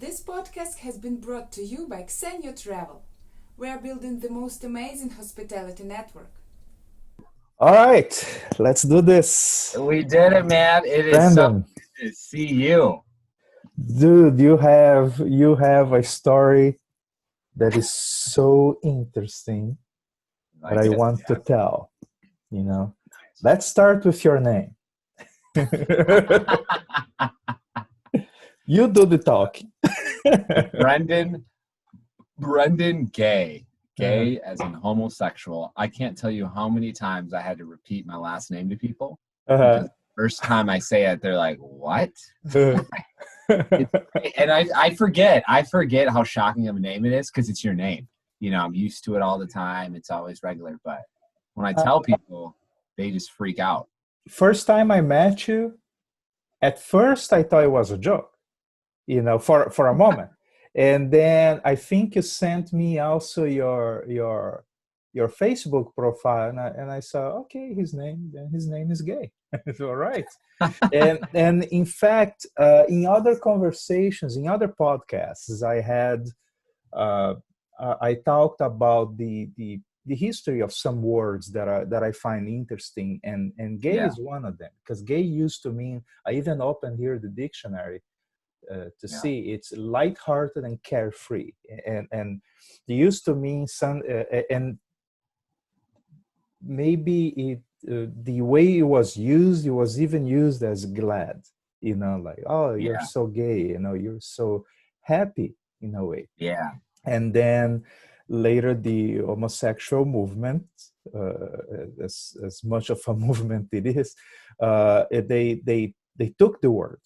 This podcast has been brought to you by Xenio Travel. We are building the most amazing hospitality network. All right, let's do this. We did it, man. It is so Brandon, good to see you. dude, you have a story that is so interesting that Like I it. want to tell. Let's start with your name. You do the talking. Brendan, Brendan Gay. Uh-huh. Gay as in homosexual. I can't tell you how many times I had to repeat my last name to people because the first time I say it, they're like, "What?" And I forget. I forget how shocking of a name it is because it's your name. I'm used to it all the time. It's always regular. But when I tell people, they just freak out. First time I met you, at first I thought it was a joke, for a moment. And then I think you sent me also your Facebook profile, and I saw, okay, his name is Gay. All right. And in fact, in other conversations, in other podcasts I had, uh, I talked about the history of some words that I find interesting, and gay Yeah, is one of them, because gay used to mean, I even opened here the dictionary to yeah, see, it's lighthearted and carefree, and it used to mean some, and maybe the way it was used, it was even used as glad, like, oh, you're yeah, so gay, you're so happy in a way. yeah, And then later the homosexual movement, as much of a movement it is, they took the word,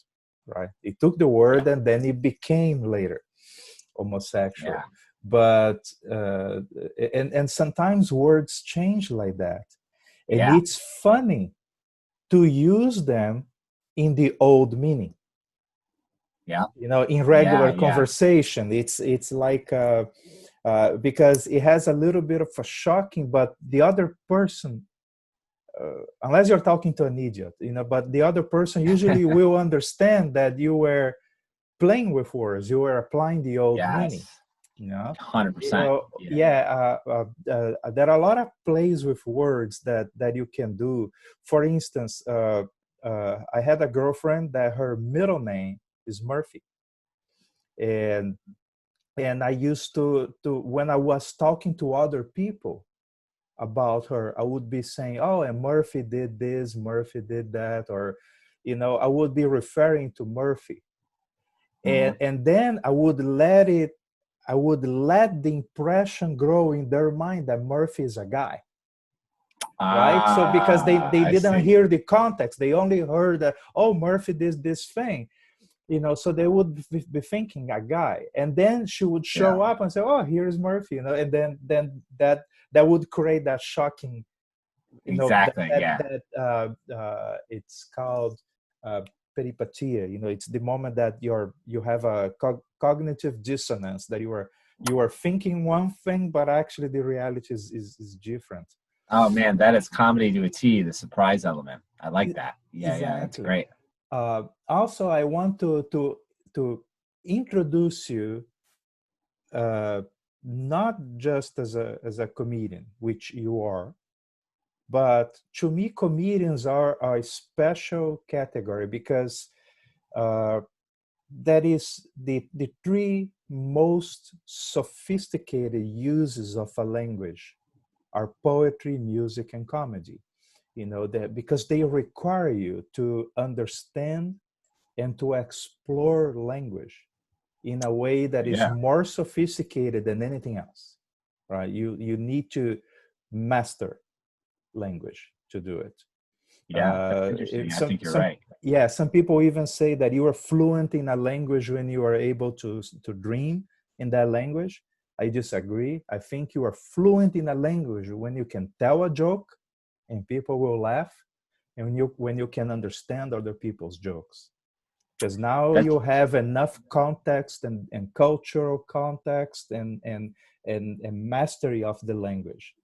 right? They took the word, and then it became later homosexual. yeah, But and sometimes words change like that, and yeah, it's funny to use them in the old meaning, yeah, in yeah, regular yeah. conversation. It's like, because it has a little bit of a shocking, but the other person, unless you're talking to an idiot, but the other person usually will understand that you were playing with words, you were applying the old meaning. Yes, you know 100%. Yeah, yeah, there are a lot of plays with words that you can do. For instance, I had a girlfriend that her middle name is Murphy, and I used to when I was talking to other people about her, I would be saying, oh, and Murphy did this, Murphy did that, or I would be referring to Murphy, hmm and then I would let the impression grow in their mind that Murphy is a guy, right? So because they I didn't see. hear the context, they only heard that, oh, Murphy did this thing, so they would be thinking a guy, and then she would Yeah, show up and say, oh, here's Murphy, and then that would create that shocking, that exactly. that, Yeah, that it's called uh, peripatia. It's the moment that you have a cognitive dissonance, that you are thinking one thing, but actually the reality is different. oh man, that is comedy to a T, the surprise element. I like E- that. Yeah, yeah, that's exactly. great. Also, I want to introduce you, uh, not just as a comedian, which you are, but to me, comedians are a special category, because uh, that is the three most sophisticated uses of a language are poetry, music, and comedy. That because they require you to understand and to explore language in a way that is Yeah, more sophisticated than anything else, right? You need to master language to do it. yeah, that's interesting. I think you're Some right. Yeah, some people even say that you are fluent in a language when you are able to dream in that language. I disagree. I think you are fluent in a language when you can tell a joke and people will laugh, and when you can understand other people's jokes, because now That's you have enough context and cultural context and mastery of the language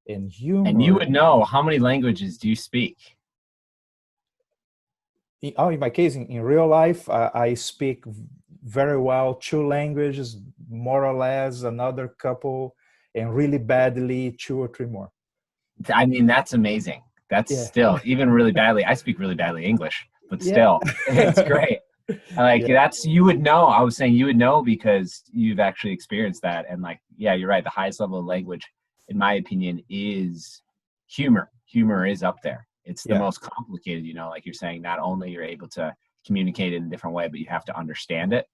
and and you humor. would know how many languages do you speak? In my case, in real life, I speak very well 2 languages, more or less, another couple, and really badly 2 or 3 more. I mean, that's amazing. That's Yeah. still even really badly. I speak really badly English, but Yeah. still, it's great. Like Yeah. that's you would know. I was saying you would know because you've actually experienced that. And like, yeah, you're right. The highest level of language, in my opinion, is humor. Humor is up there. It's the Yeah. most complicated. Like you're saying, not only you're able to communicate it in a different way, but you have to understand it.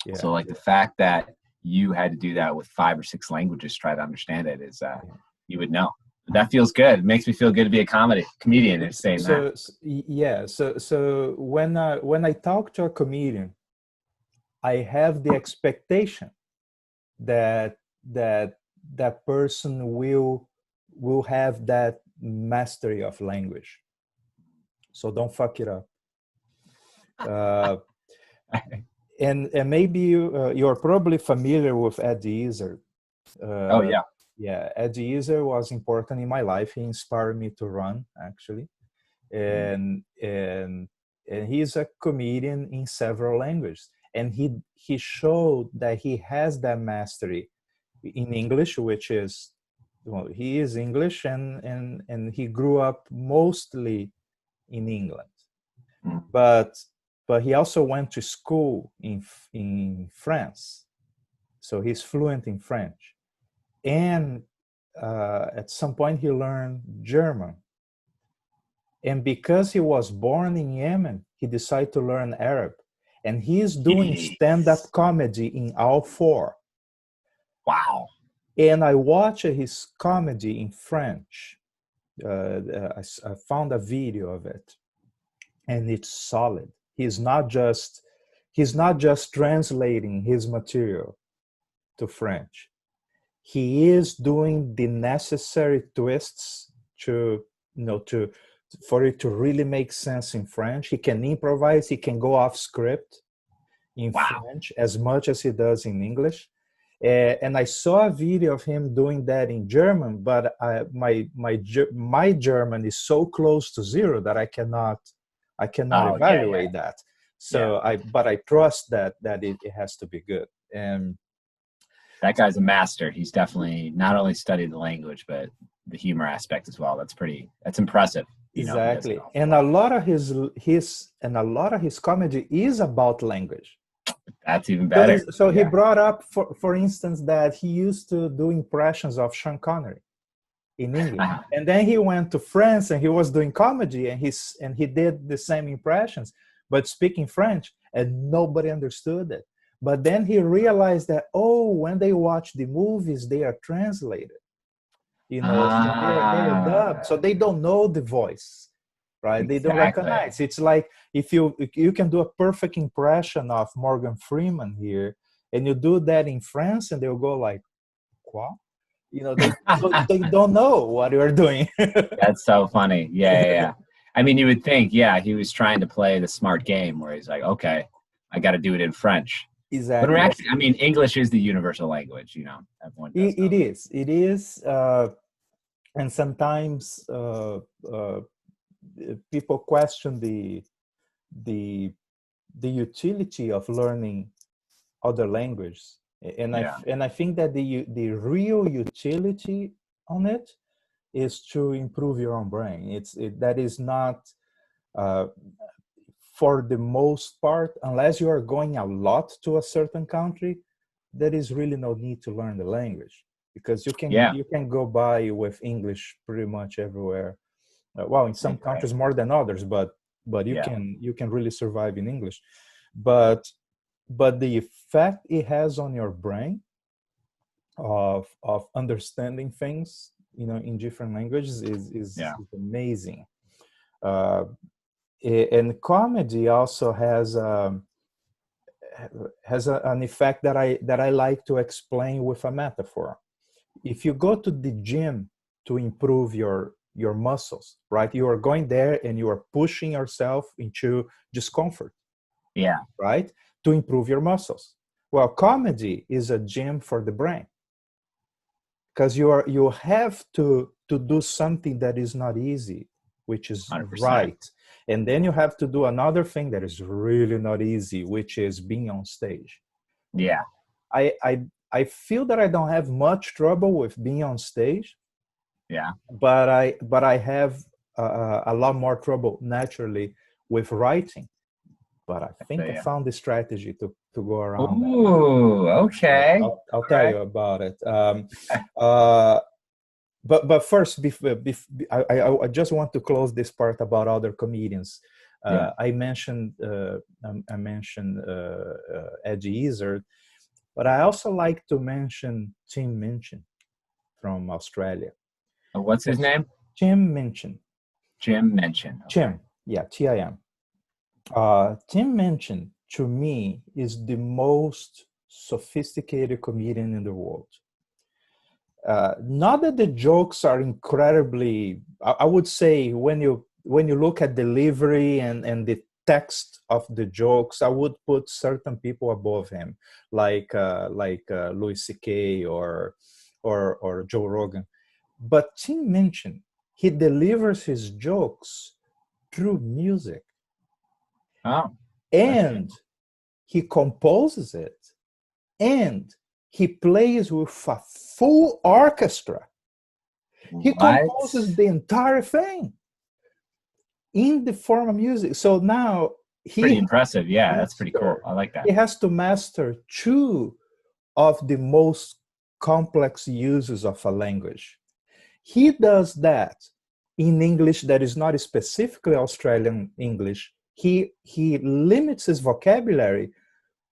Yeah. So like the fact that you had to do that with 5 or 6 languages, try to understand it is you would know. That feels good. It makes me feel good to be a comedian and saying that. Yeah. So when I talk to a comedian, I have the expectation that that person will have that mastery of language. So don't fuck it up. And maybe you're probably familiar with Eddie Izzard. Oh yeah. Yeah, Eddie Izzard was important in my life. He inspired me to run, actually, and he's a comedian in several languages, and he showed that he has that mastery in English, which is, well, he is English, and he grew up mostly in England, but he also went to school in France, so he's fluent in French, and at some point he learned German, and because he was born in Yemen, he decided to learn Arab, and he's doing stand-up comedy in all 4. Wow. And I watched his comedy in French. I found a video of it, and it's solid. He's not just translating his material to French. He is doing the necessary twists to for it to really make sense in French. He can improvise. He can go off script in French as much as he does in English. And I saw a video of him doing that in German, but my German is so close to zero that I cannot evaluate that. So I trust that it has to be good. And that guy's a master. He's definitely not only studied the language, but the humor aspect as well. That's impressive. Exactly. And a lot of his comedy is about language. That's even better. So he brought up, for instance, that he used to do impressions of Sean Connery in English, and then he went to France and he was doing comedy, and he did the same impressions, but speaking French, and nobody understood it. But then he realized that, when they watch the movies, they are translated, so they're dubbed, so they don't know the voice. Right? They don't recognize. It's like if you can do a perfect impression of Morgan Freeman here, and you do that in France, and they'll go like, "What?" They don't know what you're doing. That's so funny. Yeah. I mean, you would think, he was trying to play the smart game where he's like, okay, I got to do it in French. Exactly. But actually, I mean, English is the universal language. Everyone does know. It is, and sometimes people question the utility of learning other languages, and I think that the real utility on it is to improve your own brain. That is not for the most part, unless you are going a lot to a certain country, there is really no need to learn the language, because you can go by with English pretty much everywhere. Well, in some countries more than others, but you can really survive in English. But the effect it has on your brain of understanding things, in different languages is amazing. And comedy also has an effect that I like to explain with a metaphor. If you go to the gym to improve your muscles, right? You are going there and you are pushing yourself into discomfort. Yeah. Right? To improve your muscles. Well, comedy is a gym for the brain, because you have to do something that is not easy, which is 100%. right. And then you have to do another thing that is really not easy, which is being on stage. Yeah. I feel that I don't have much trouble with being on stage, Yeah. but I have a lot more trouble naturally with writing. But I think I Yeah. found the strategy to go around that. Ooh, okay. I'll tell you about it. But first, I just want to close this part about other comedians. Yeah. I mentioned Eddie Izzard, but I also like to mention Tim Minchin from Australia. What's his name? Tim Minchin. Jim Minchin. Okay. Tim, yeah, Tim. Tim Minchin, to me, is the most sophisticated comedian in the world. Not that the jokes are incredibly, I would say when you look at delivery and the text of the jokes, I would put certain people above him, like Louis C.K. or Joe Rogan. But Tim Minchin, he delivers his jokes through music. Oh. And he composes it, and he plays with a full orchestra. He composes the entire thing in the form of music. So now pretty impressive. Yeah, that's pretty cool. I like that. He has to master two of the most complex uses of a language. He does that in English that is not specifically Australian English. He limits his vocabulary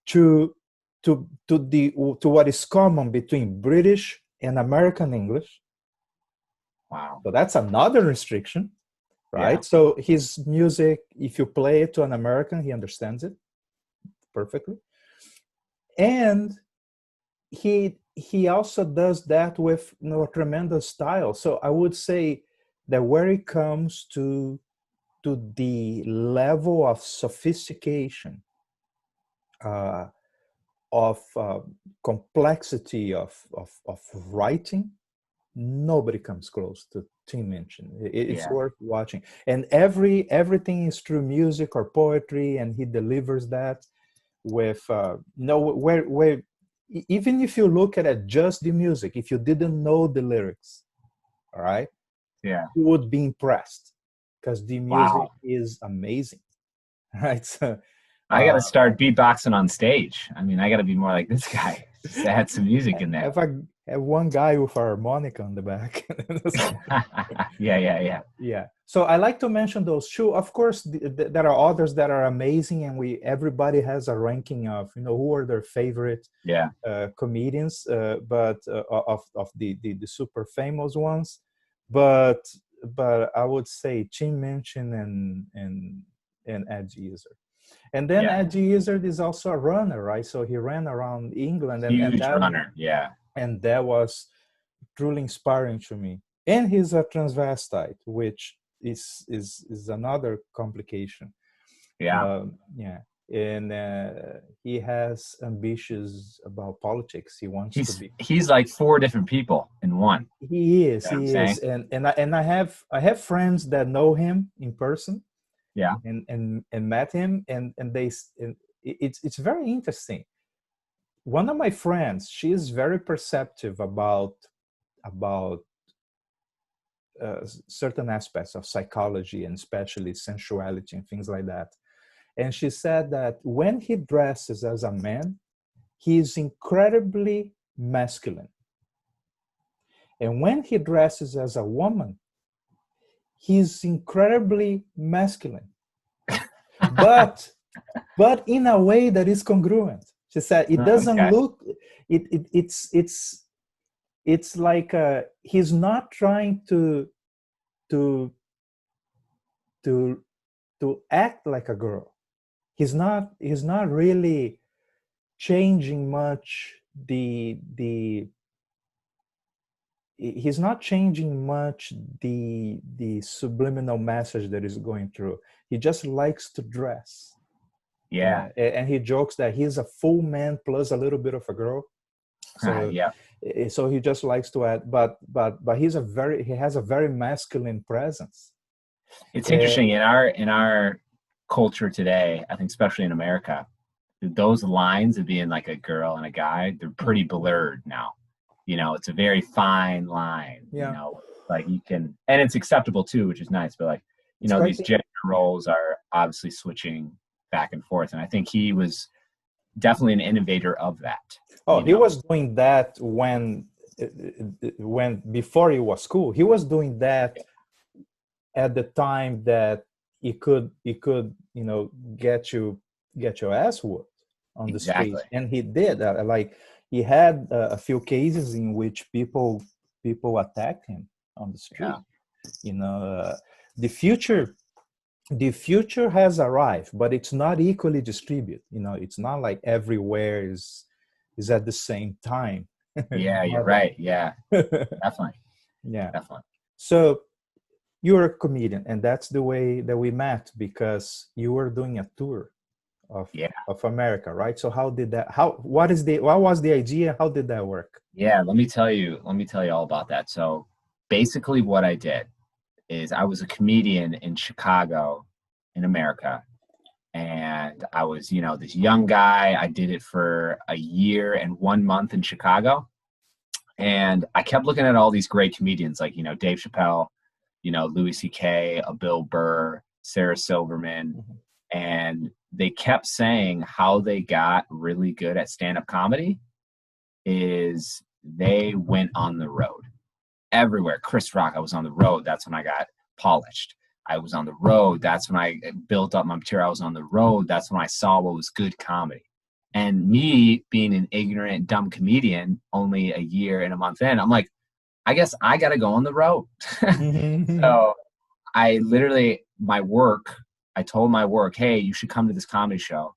to what is common between British and American English. Wow. So that's another restriction, right? Yeah. So his music, if you play it to an American, he understands it perfectly. And he also does that with a tremendous style. So I would say that where it comes to the level of sophistication, of complexity of writing, nobody comes close to Tim Minchin. It's worth watching. And everything is through music or poetry, and he delivers that with where even if you look at it just the music, if you didn't know the lyrics, all right, you would be impressed because the music is amazing, right? So I got to start beatboxing on stage. I mean, I got to be more like this guy. Just add some music in there. Have one guy with a harmonica on the back. Yeah. So I like to mention those two. Of course, there are others that are amazing, and everybody has a ranking of who are their favorite comedians, but of the super famous ones. But I would say Tim Minchin and Eddie Izzard. And then Eddie Izzard is also a runner, right? So he ran around England, huge runner, and that was truly inspiring to me. And he's a transvestite, which is another complication. And he has ambitions about politics. He wants to be. He's like four different people in one. He is. And I have friends that know him in person. Yeah. And met him, and it's very interesting. One of my friends, she is very perceptive about certain aspects of psychology, and especially sensuality and things like that. And she said that when he dresses as a man, he is incredibly masculine. And when he dresses as a woman, he's incredibly masculine, but in a way that is congruent. She said it doesn't look. It's like he's not trying to act like a girl. He's not really changing much he's not changing much the subliminal message that is going through. He just likes to dress. And he jokes that he's a full man plus a little bit of a girl. So so he just likes to add, but he has a very masculine presence. It's interesting in our culture today, I think especially in America, those lines of being like a girl and a guy, they're pretty blurred now. You know, it's a very fine line, you Yeah, know, like you can, and it's acceptable too, which is nice, but like, you it's know, quite. these gender roles are obviously switching back and forth. And I think he was definitely an innovator of that, Oh, you he know? was doing that when before he was cool. He was doing that at the time that he could get your ass whooped on the street, Exactly. and he did. Like he had a few cases in which people attacked him on the street. Yeah. You know, the future the future has arrived, but it's not equally distributed. You know, it's not like everywhere is at the same time. Yeah, you're right. Yeah, definitely. Yeah. Definitely. So you're a comedian, and that's the way that we met, because you were doing a tour of Yeah. of America, right? So how did that? What was the idea? How did that work? Yeah, let me tell you all about that. So basically what I did is I was a comedian in Chicago in America. And I was, you know, this young guy. I did it for a year and 1 month in Chicago. And I kept looking at all these great comedians like, you know, Dave Chappelle, you know, Louis C.K., a Bill Burr, Sarah Silverman. Mhm. And they kept saying how they got really good at stand-up comedy is they went on the road everywhere. Chris Rock, I was on the road. That's when I got polished. I was on the road. That's when I built up my material. I was on the road. That's when I saw what was good comedy. And me being an ignorant, dumb comedian, only a year and a month in, I'm like, I guess I got to go on the road. So I literally, I told my work, hey, you should come to this comedy show.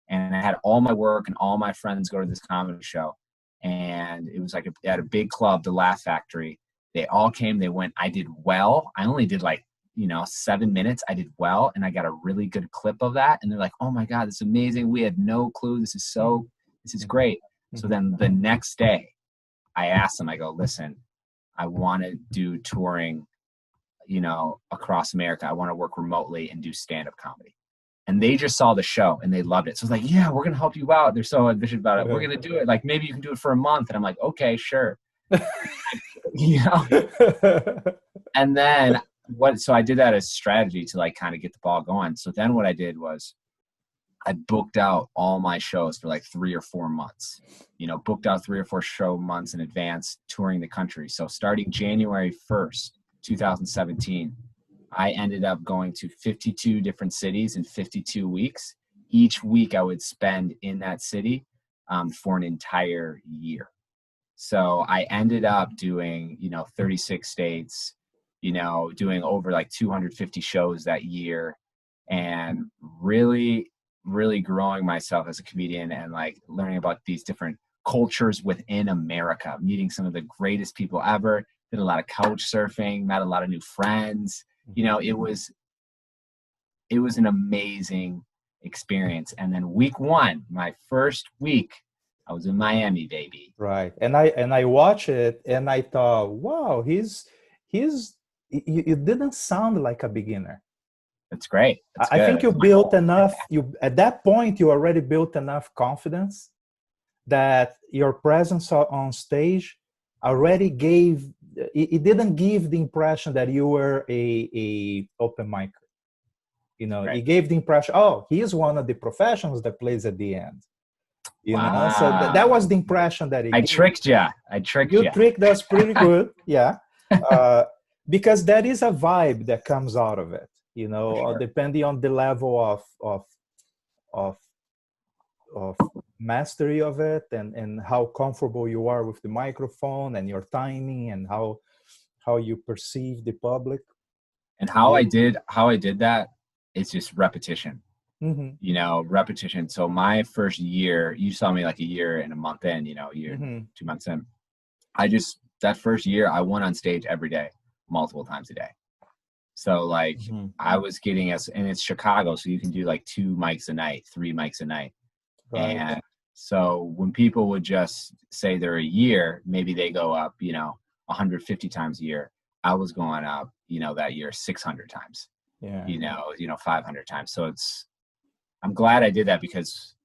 And I had all my work and all my friends go to this comedy show. And it was like at a big club, the Laugh Factory. They all came, they went, I did well. I only did like, you know, 7 minutes. I did well. And I got a really good clip of that. And they're like, oh my God, this is amazing. We had no clue. This is great. So then the next day I asked them, I go, listen, I want to do touring, you know, across America. I want to work remotely and do stand-up comedy. And they just saw the show and they loved it. So it's like, yeah, we're going to help you out. They're so ambitious about it. We're going to do it. Like, maybe you can do it for a month. And I'm like, okay, sure. You know? And then so I did that as strategy to like kind of get the ball going. So then what I did was I booked out all my shows for like 3 or 4 months, you know, booked out 3 or 4 show months in advance, touring the country. So starting January 1st, 2017, I ended up going to 52 different cities in 52 weeks. Each week I would spend in that city for an entire year. So I ended up doing, you know, 36 states, you know, doing over like 250 shows that year, and really, really growing myself as a comedian and like learning about these different cultures within America, meeting some of the greatest people ever, did a lot of couch surfing, met a lot of new friends. You know, it was an amazing experience. And then week 1, my first week, I was in Miami, baby. Right. And I watched it and I thought, wow, you didn't sound like a beginner. That's great. That's I good. think you built enough, at that point you already built enough confidence that your presence on stage already gave, it didn't give the impression that you were a open micer. You know, Right. it gave the impression, oh, he is one of the professionals that plays at the end. You know, so that was the impression that I tricked you. You tricked us pretty good, yeah. Because that is a vibe that comes out of it. You know, sure. Depending on the level of mastery of it, and how comfortable you are with the microphone and your timing and how you perceive the public. And how I did that is just repetition. Mm-hmm. You know, repetition. So my first year, you saw me like a year and a month in, you know, a year, 2 months in. That first year, I went on stage every day, multiple times a day. So like I was getting and it's Chicago, so you can do like 2 mics a night, 3 mics a night. Right. And so when people would just say they're a year, maybe they go up, you know, 150 times a year. I was going up, you know, that year 600 times. Yeah. 500 times. So I'm glad I did that, because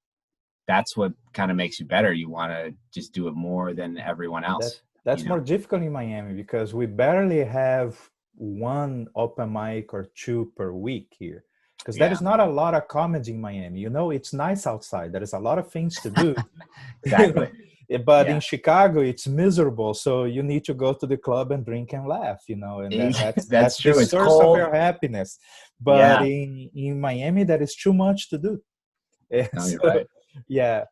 that's what kind of makes you better. You want to just do it more than everyone else. That's more difficult in Miami because we barely have one open mic or two per week here. Because there is not a lot of comedy in Miami. It's nice outside. There is a lot of things to do. Exactly. But in Chicago, it's miserable. So you need to go to the club and drink and laugh, and that's true. the It's source cold. of your happiness. But in Miami, there is too much to do. No, you're right. Yeah,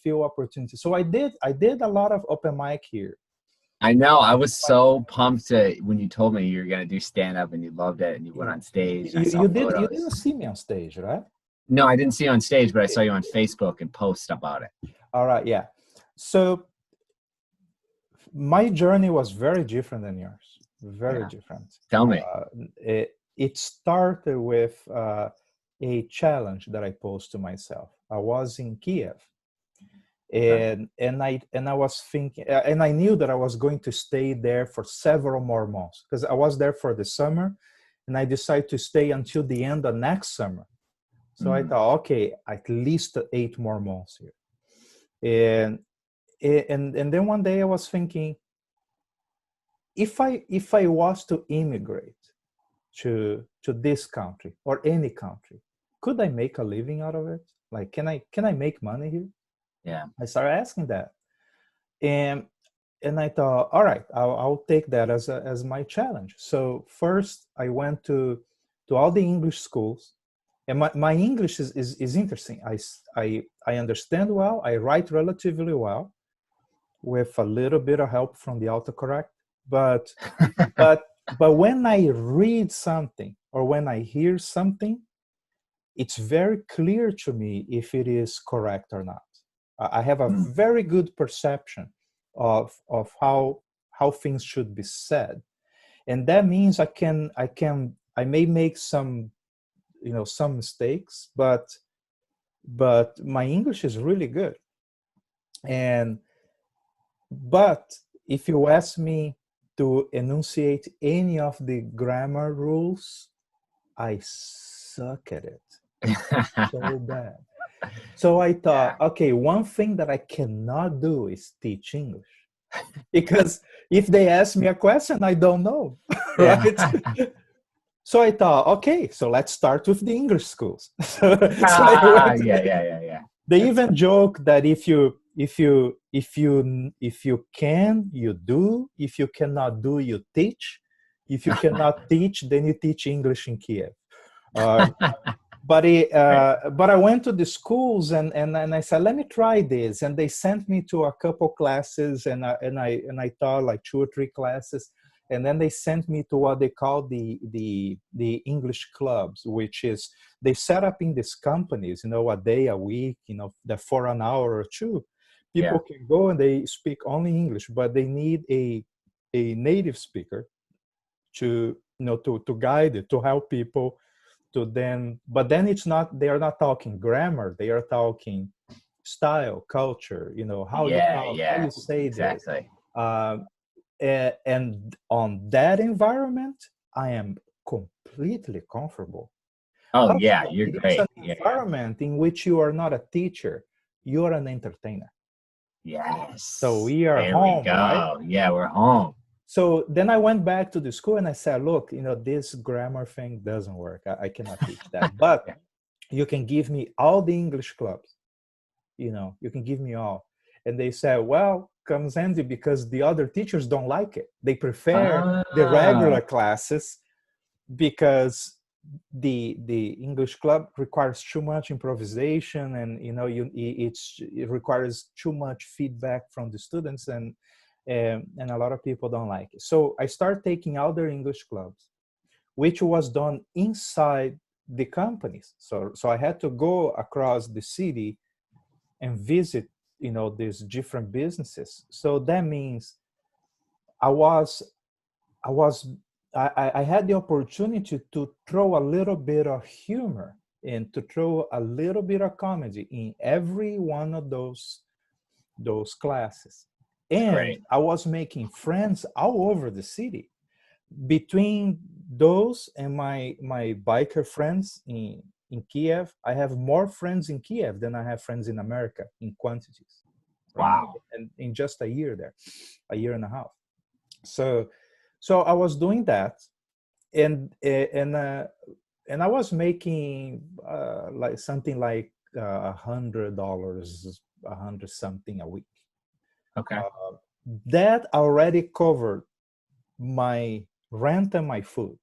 few opportunities. So I did a lot of open mic here. I know. I was so pumped when you told me you were going to do stand up and you loved it and you went on stage. And You didn't see me on stage, right? No, I didn't see you on stage, but I saw you on Facebook and post about it. All right, yeah. So my journey was very different than yours. Very different. Tell me. It started with a challenge that I posed to myself. I was in Kiev. And I was thinking, and I knew that I was going to stay there for several more months, because I was there for the summer, and I decided to stay until the end of next summer. So I thought, okay, at least 8 more months here. And then one day I was thinking, if I was to immigrate to this country or any country, could I make a living out of it? Like, can I make money here? Yeah. I started asking that, and I thought, all right, I'll take that as my challenge. So first, I went to all the English schools, and my English is interesting. I understand well. I write relatively well, with a little bit of help from the autocorrect. But when I read something or when I hear something, it's very clear to me if it is correct or not. I have a very good perception of how things should be said, and that means I may make some some mistakes, but my English is really good. But if you ask me to enunciate any of the grammar rules, I suck at it so bad. So I thought, okay, one thing that I cannot do is teach English, because if they ask me a question, I don't know, right? So I thought, okay, so let's start with the English schools. Yeah. They even joke that if you can, you do. If you cannot do, you teach. If you cannot teach, then you teach English in Kiev. But I went to the schools and I said, let me try this, and they sent me to a couple classes, and I taught like 2 or 3 classes, and then they sent me to what they call the English clubs, which is they set up in these companies, a day a week, that for an hour or 2, people can go and they speak only English, but they need a native speaker to to guide it, to help people. But then it's not, they are not talking grammar, they are talking style, culture, how you say exactly. this. And on that environment, I am completely comfortable. Oh, Also, yeah, you're great. It's an environment in which you are not a teacher, you are an entertainer. Yes. So we are there home, we go. right? Yeah, we're home. So then I went back to the school and I said, look, this grammar thing doesn't work. I cannot teach that. But you can give me all the English clubs. You can give me all. And they said, well, comes handy because the other teachers don't like it. They prefer the regular classes because the English club requires too much improvisation, and it requires too much feedback from the students, and a lot of people don't like it. So I started taking other English clubs, which was done inside the companies. So I had to go across the city and visit, these different businesses. So that means I had the opportunity to throw a little bit of humor and to throw a little bit of comedy in every one of those classes. And I was making friends all over the city. Between those and my biker friends in Kiev, I have more friends in Kiev than I have friends in America in quantities. Right? Wow. And in just a year there, a year and a half. So I was doing that, and I was making like something like $100, 100 something a week. Okay. That already covered my rent and my food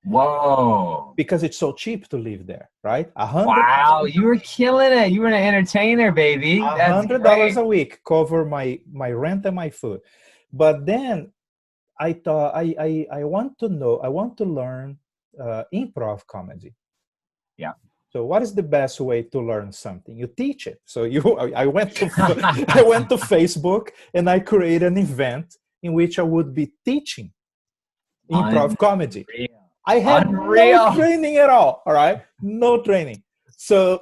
Whoa. because it's so cheap to live there, right? $100 Wow. You were killing it. You were an entertainer, baby. That's $100 great. a week cover my rent and my food. But then I thought I want to learn improv comedy. Yeah. So what is the best way to learn something? You teach it. So I went to I went to Facebook and I created an event in which I would be teaching improv comedy. I had no training at all. All right, no training. So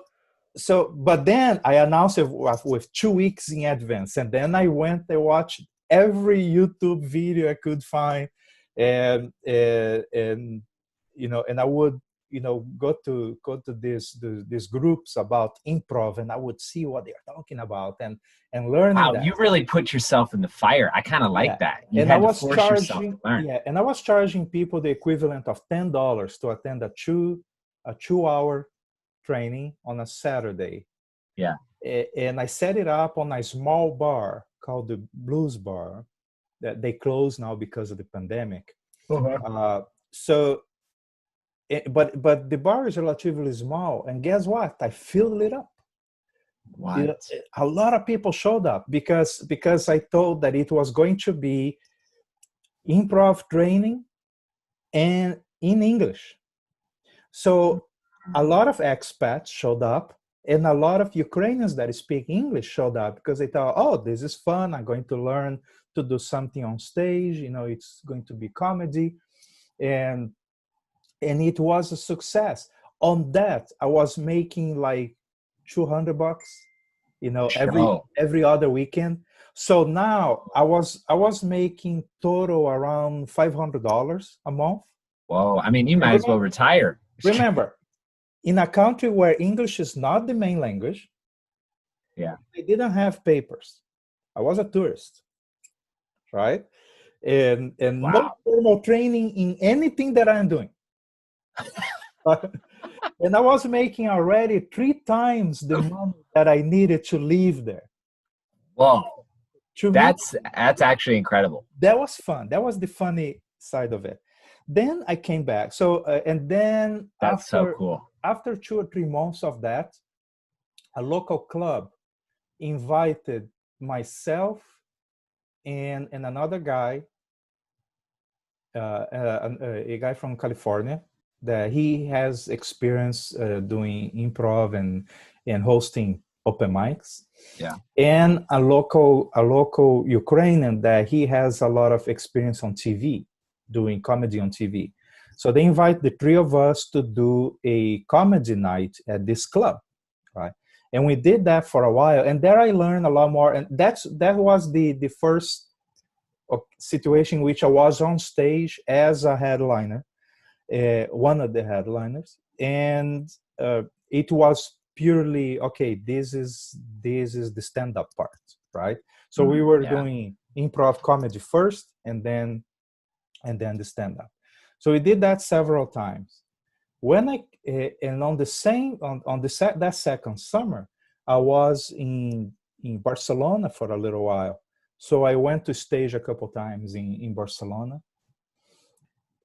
but then I announced it with 2 weeks in advance, and then I went and watched every YouTube video I could find, and you know, and I would, you know, go to these groups about improv, and I would see what they're talking about and learning Wow, that. you really put yourself in the fire. I kind of like Yeah. that. You And had I to was force yourself charging, to learn. yeah, and I was charging people the equivalent of $10 to attend a 2-hour training on a Saturday. Yeah. And I set it up on a small bar called the Blues Bar that they closed now because of the pandemic. So, but the bar is relatively small, and guess what? I filled it up. What? You know, a lot of people showed up because I told that it was going to be improv training and in English. So a lot of expats showed up, and a lot of Ukrainians that speak English showed up because they thought, oh, this is fun. I'm going to learn to do something on stage. You know, it's going to be comedy. And it was a success. On that, I was making like $200, you know, every other weekend. So now I was making total around $500 a month. Whoa, I mean, you might as well retire. Remember, in a country where English is not the main language, yeah, I didn't have papers. I was a tourist, right? And wow. No formal training in anything that I'm doing. And I was making already 3 times the money that I needed to live there. Whoa, that's me, actually incredible. That was fun. That was the funny side of it. Then I came back. So and then that's so cool. After 2 or 3 months of that, a local club invited myself and another guy, a guy from California, that he has experience doing improv and hosting open mics. Yeah. And a local Ukrainian that he has a lot of experience on TV, doing comedy on TV. So they invite the 3 of us to do a comedy night at this club, right? And we did that for a while, and there I learned a lot more. And that was the first situation in which I was on stage as a headliner, one of the headliners, and it was purely okay. This is the stand-up part, right? So we were doing improv comedy first, and then the stand-up. So we did that several times. When and on the same on that second summer, I was in Barcelona for a little while. So I went to stage a couple times in Barcelona.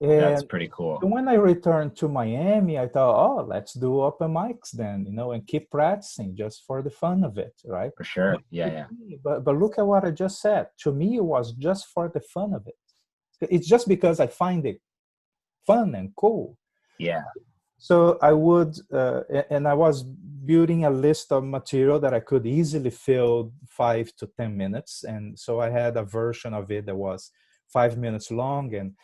And that's pretty cool. When I returned to Miami, I thought, oh, let's do open mics then, you know, and keep practicing just for the fun of it, right? For sure, yeah. But look at what I just said. To me, it was just for the fun of it. It's just because I find it fun and cool. Yeah. So I would, and I was building a list of material that I could easily fill 5 to 10 minutes. And so I had a version of it that was 5 minutes long. And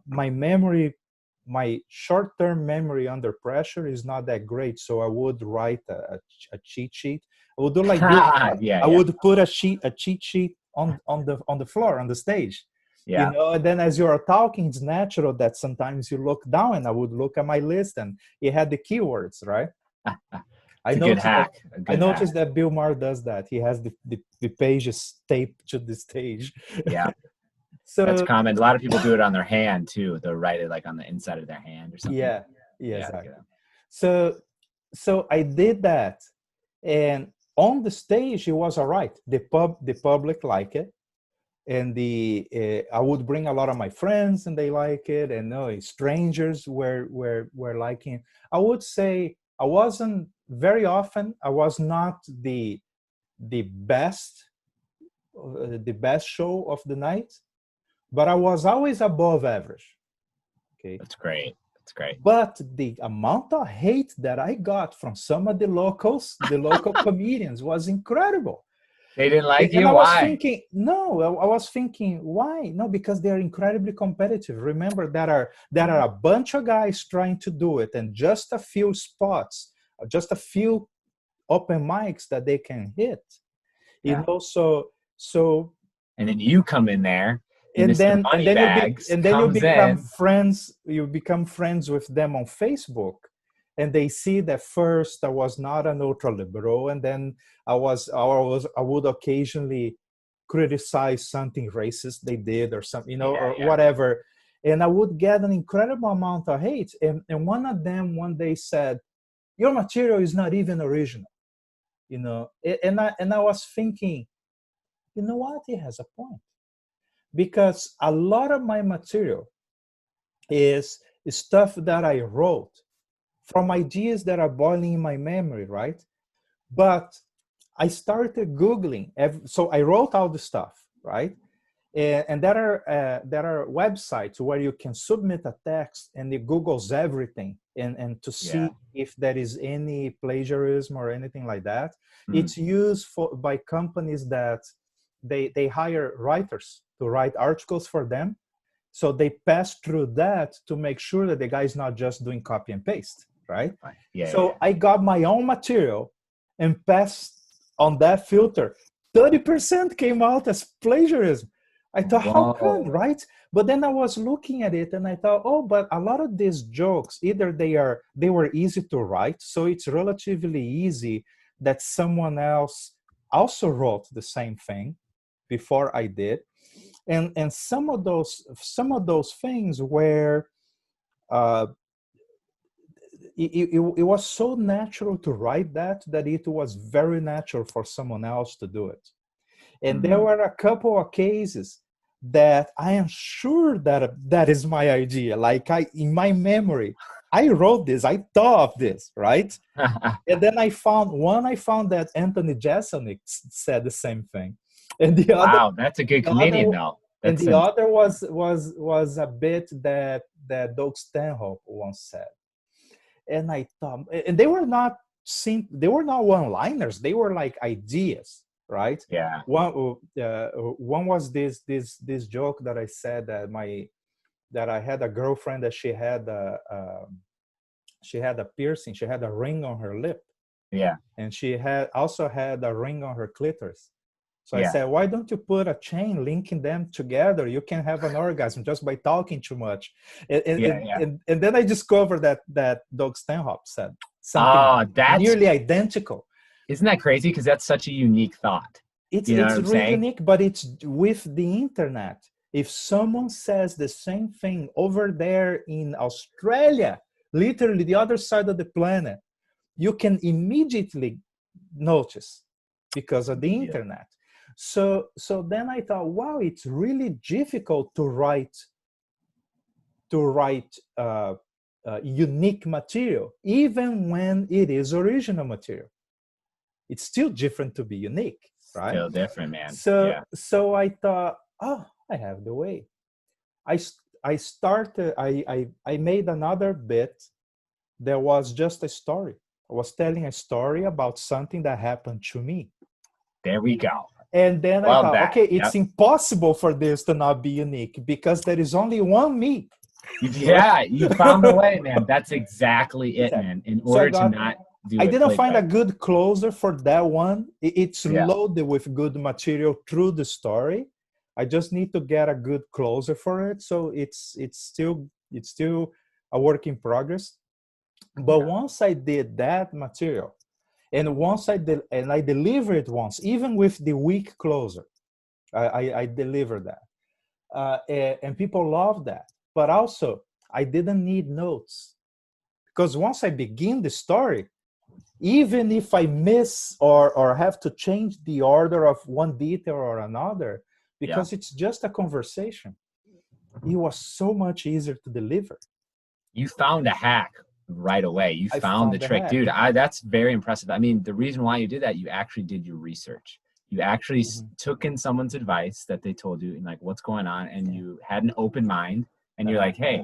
my short-term memory under pressure is not that great. So I would write a cheat sheet. I would do like this. I would put a cheat sheet on the floor, on the stage. Yeah. And then as you're talking, it's natural that sometimes you look down, and I would look at my list and it had the keywords, right? It's a good hack. A I good hack. noticed that Bill Maher does that. He has the pages taped to the stage. Yeah. So That's common. A lot of people do it on their hand too. They'll write it like on the inside of their hand or something. yeah, Yeah, exactly. yeah. So I did that, and on the stage it was all right. The public like it, and I would bring a lot of my friends, and they like it, and strangers were liking it. I would say I wasn't very often. I was not the best show of the night, but I was always above average. Okay. That's great. That's great. But the amount of hate that I got from some of the local comedians was incredible. They didn't like And you? I was Why? thinking, I was thinking, why? No, because they're incredibly competitive. Remember, there are a bunch of guys trying to do it, and just a few spots, just a few open mics that they can hit. Yeah. So and then you come in there, and then you become in. friends. You become friends with them on Facebook, and they see that first I was not an ultra liberal, and then I would occasionally criticize something racist they did or something, whatever, and I would get an incredible amount of hate. And one of them one day said, "Your material is not even original," and I was thinking, you know what? He has a point, because a lot of my material is stuff that I wrote from ideas that are boiling in my memory, right? But I started Googling. So I wrote all the stuff, right? And there are websites where you can submit a text and it Googles everything and to see if there is any plagiarism or anything like that. Mm-hmm. It's used by companies that they hire writers to write articles for them. So they pass through that to make sure that the guy is not just doing copy and paste, right? I got my own material and passed on that filter. 30% came out as plagiarism. I thought, how come, right? But then I was looking at it and I thought, but a lot of these jokes, either they were easy to write, so it's relatively easy that someone else also wrote the same thing before I did. And some of those things were it was so natural to write that it was very natural for someone else to do it. And there were a couple of cases that I am sure that is my idea. Like in my memory, I wrote this, I thought of this, right? And then I found that Anthony Jeselnik said the same thing. And the other, wow, that's a good comedian though. And the other was a bit that Doug Stanhope once said. And I thought, and they were not one-liners, they were like ideas, right? Yeah. One was this joke that I said that I had a girlfriend that she had a piercing, she had a ring on her lip. Yeah. And she also had a ring on her clitoris. So I said, why don't you put a chain linking them together? You can have an orgasm just by talking too much. And then I discovered that Doug Stanhope said something nearly identical. Isn't that crazy? Because that's such a unique thought. It's really unique, but it's with the internet. If someone says the same thing over there in Australia, literally the other side of the planet, you can immediately notice because of the internet. So then I thought, wow, it's really difficult to write unique material, even when it is original material. It's still different to be unique, right? Still different, man. So I thought, I have the way. I made another bit that was just a story. I was telling a story about something that happened to me. There we go. And then I thought, okay, it's impossible for this to not be unique because there is only one me. Yeah, you found a way, man. That's exactly it, man. In order to not do it. I didn't find a good closer for that one. It's loaded with good material through the story, I just need to get a good closer for it. So it's still a work in progress. But Yeah. once I did that material, and once I deliver it once, even with the weak closer, I delivered that, and people love that. But also, I didn't need notes, because once I begin the story, even if I miss or have to change the order of one detail or another, Yeah. because it's just a conversation, it was so much easier to deliver. You found a hack right away. You I found the found the trick, hack. dude. That's very impressive. I mean, the reason why you did that, you actually did your research. You actually Mhm. took in someone's advice that they told you, and like, what's going on, and Yeah. you had an open mind, and you're Uh-huh. like, hey,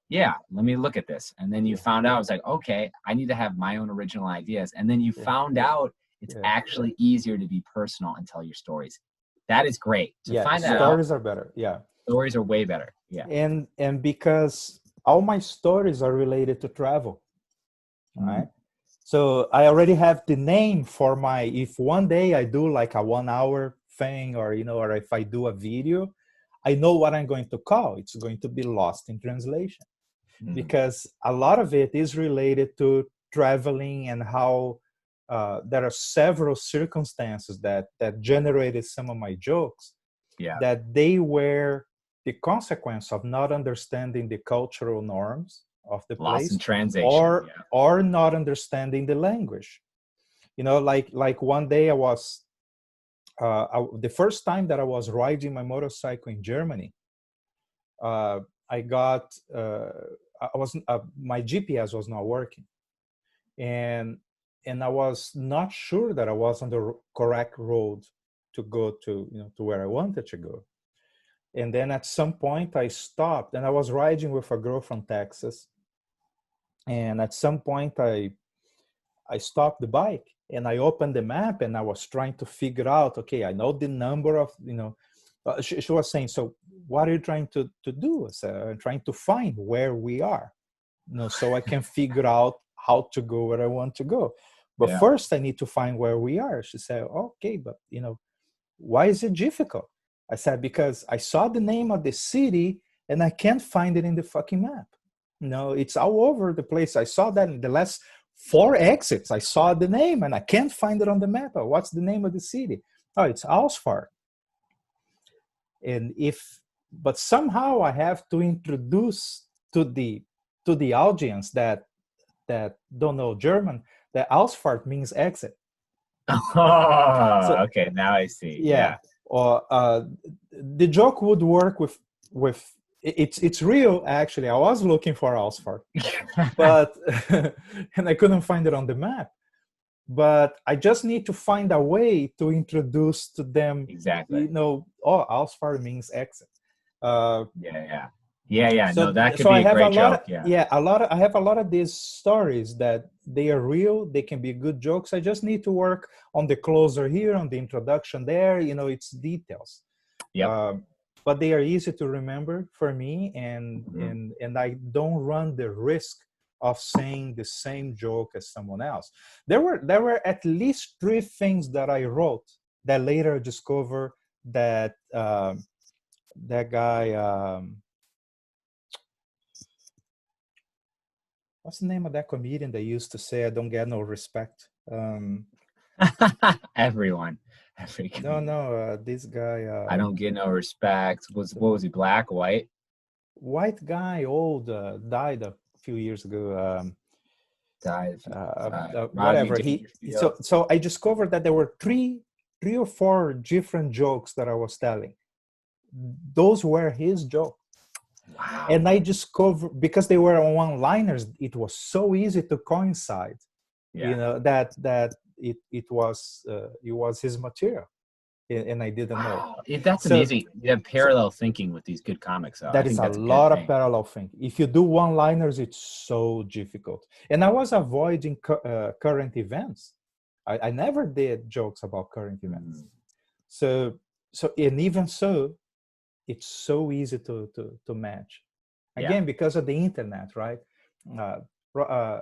yeah, let me look at this. And then you Yeah. found out, it's like, okay, I need to have my own original ideas. And then you Yeah. found out it's Yeah. actually easier to be personal and tell your stories. That is great. To Yeah, find that out, stories are better. Yeah. stories are way better. Yeah. And because all my stories are related to travel, right? So I already have the name for my, if one day I do like a 1 hour thing, or or if I do a video, I know what I'm going to call. It's going to be Lost in Translation, Mhm. because a lot of it is related to traveling, and how there are several circumstances that generated some of my jokes, Yeah. that they were the consequence of not understanding the cultural norms of the Lost in place, translation. Yeah. or not understanding the language. Like one day I was the first time that I was riding my motorcycle in Germany, I got I was my GPS was not working, and I was not sure that I was on the correct road to go to to where I wanted to go. And then at some point I stopped, and I was riding with a girl from Texas, and at some point I stopped the bike, and I opened the map, and I was trying to figure out, okay, I know the number of she was saying, so what are you trying to do? I said, I'm trying to find where we are, so I can figure out how to go where I want to go. But Yeah. first I need to find where we are. She said, okay, but why is it difficult? I said, because I saw the name of the city and I can't find it in the fucking map. It's all over the place. I saw that in the last 4 exits. I saw the name and I can't find it on the map. What's the name of the city? Oh, it's Ausfahrt. But somehow I have to introduce to the audience that don't know German that Ausfahrt means exit. Oh, So okay. Now I see. yeah, Yeah. or the joke would work with it's real. Actually, I was looking for Ausfahrt, but and I couldn't find it on the map. But I just need to find a way to introduce to them, Exactly. Ausfahrt means exit. Yeah. Yeah. No, So that could so be I a have a great lot of joke. Yeah. I have a lot of these stories that they are real. They can be good jokes. I just need to work on the closer here, on the introduction there. It's details. Yep. But they are easy to remember for me, and Mhm. and I don't run the risk of saying the same joke as someone else. There were at least 3 things that I wrote that later I discovered that that guy. What's the name of that comedian that used to say, "I don't get no respect"? Everyone. No, this guy, I don't get no respect. What was he? Black, white? white guy, old, died a few years ago. Died. Rodney Whatever. So Dangerfield. so I discovered that there were three or four different jokes that I was telling. Those were his jokes. Wow. And I discovered, because they were one-liners, it was so easy to coincide. Yeah. That it was his material, and I didn't know. Wow. That's So amazing. You have so parallel thinking with these good comics. So I that is think a that's a good lot of thing. parallel thinking. If you do one-liners, it's so difficult. And I was avoiding current events. I never did jokes about current events. Mm. So and even so, it's so easy to match. Yeah. Again, because of the internet, right? Uh, uh,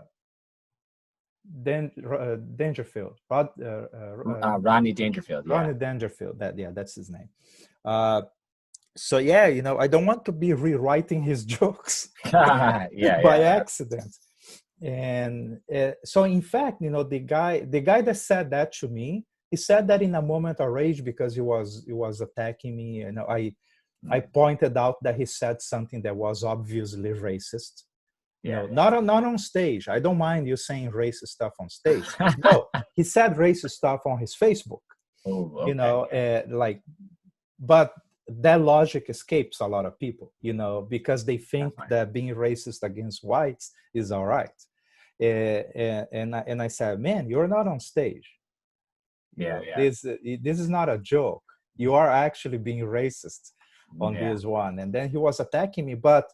Dangerfield, Rodney Dangerfield. Yeah. Ronnie Dangerfield. That's his name. so yeah, I don't want to be rewriting his jokes Yeah, by yeah. accident. And so in fact, the guy that said that to me, he said that in a moment of rage because he was attacking me. I pointed out that he said something that was obviously racist. Yeah. Not on stage. I don't mind you saying racist stuff on stage. No, he said racist stuff on his Facebook. Oh, okay. Like, but that logic escapes a lot of people, because they think Definitely. that being racist against whites is all right. And I said, man, you're not on stage. Yeah. This is not a joke. You are actually being racist on Yeah. this one. And then he was attacking me, but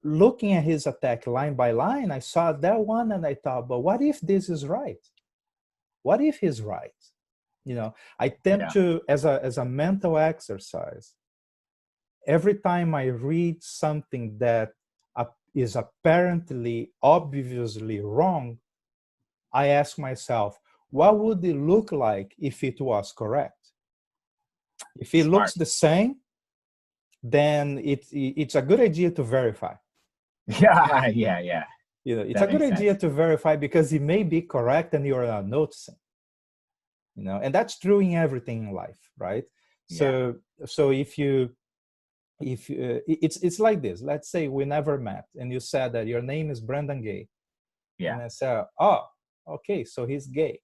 looking at his attack line by line, I saw that one and I thought, but what if this is right? What if he's right? I tend to, as a mental exercise, every time I read something that is apparently obviously wrong, I ask myself, what would it look like if it was correct? If it Smart. looks the same, then it's a good idea to verify. Yeah. It's That a good makes idea sense. to verify because it may be correct and you're not noticing. And that's true in everything in life, right? Yeah. So if it's like this. Let's say we never met and you said that your name is Brandon Gay. Yeah. And I said, oh, okay, so he's gay.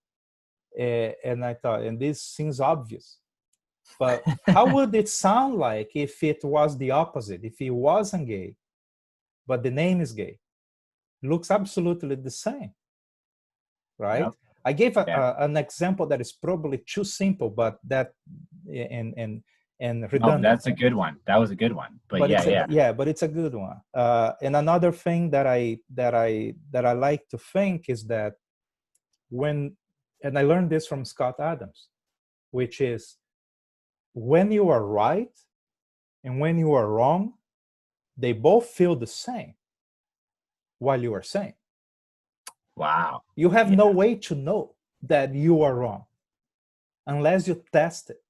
And I thought, and this seems obvious, but how would it sound like if it was the opposite? If he wasn't gay but the name is gay? Looks absolutely the same, right? Yep. I gave Yeah. an example that is probably too simple, but that and No, redundant. that's a good one. That was a good one. But but it's a good one. And another thing that I like to think is that and I learned this from Scott Adams, which is when you are right and when you are wrong, they both feel the same while you are saying. Wow. You have no way to know that you are wrong unless you test it.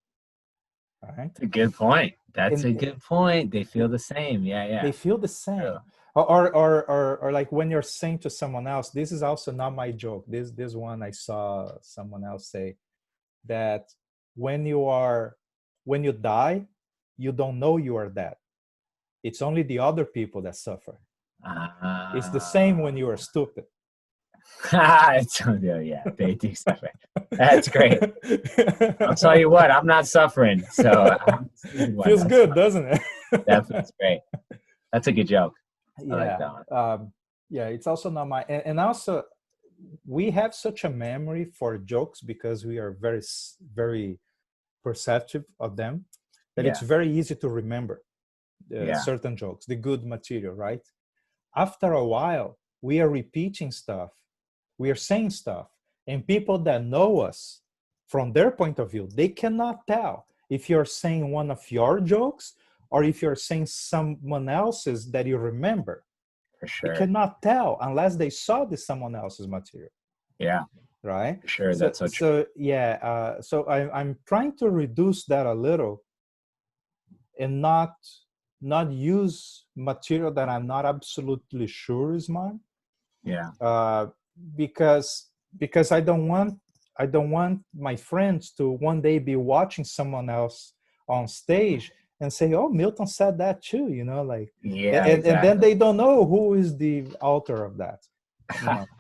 Right? That's a good point. That's a good point. They feel the same. Yeah. They feel the same. True. Or like when you're saying to someone else, this is also not my joke. This one I saw someone else say that when you die, you don't know you are dead. It's only the other people that suffer. It's the same when you are stupid. Yeah, they do suffer. That's great. I'll tell you what, I'm not suffering. So feels good, doesn't it? That feels great. That's a good joke. Yeah. I like that one. Yeah, it's also not my and also we have such a memory for jokes because we are very, very perceptive of them that it's very easy to remember certain jokes, the good material, right? After a while, we are repeating stuff, we are saying stuff, and people that know us from their point of view, they cannot tell if you're saying one of your jokes or if you're saying someone else's that you remember. For sure. They cannot tell unless they saw someone else's material. Yeah. Right? For sure, that's so true. So I'm trying to reduce that a little and not use material that I'm not absolutely sure is mine. Yeah. Because I don't want my friends to one day be watching someone else on stage and say, "Oh, Milton said that too," like. Yeah. And then they don't know who is the author of that.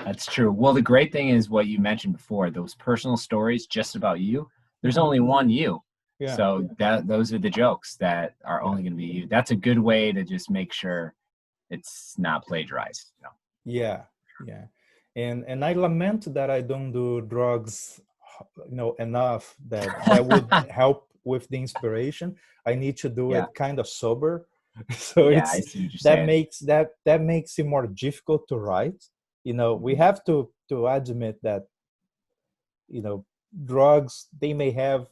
That's true. Well, the great thing is what you mentioned before, those personal stories just about you. There's only one you. Yeah. So those are the jokes that are only going to be you. That's a good way to just make sure it's not plagiarized. Yeah. And I lament that I don't do drugs, enough that would help with the inspiration. I need to do it kind of sober. So I see what you're saying. that makes it more difficult to write. We have to admit that drugs, they may have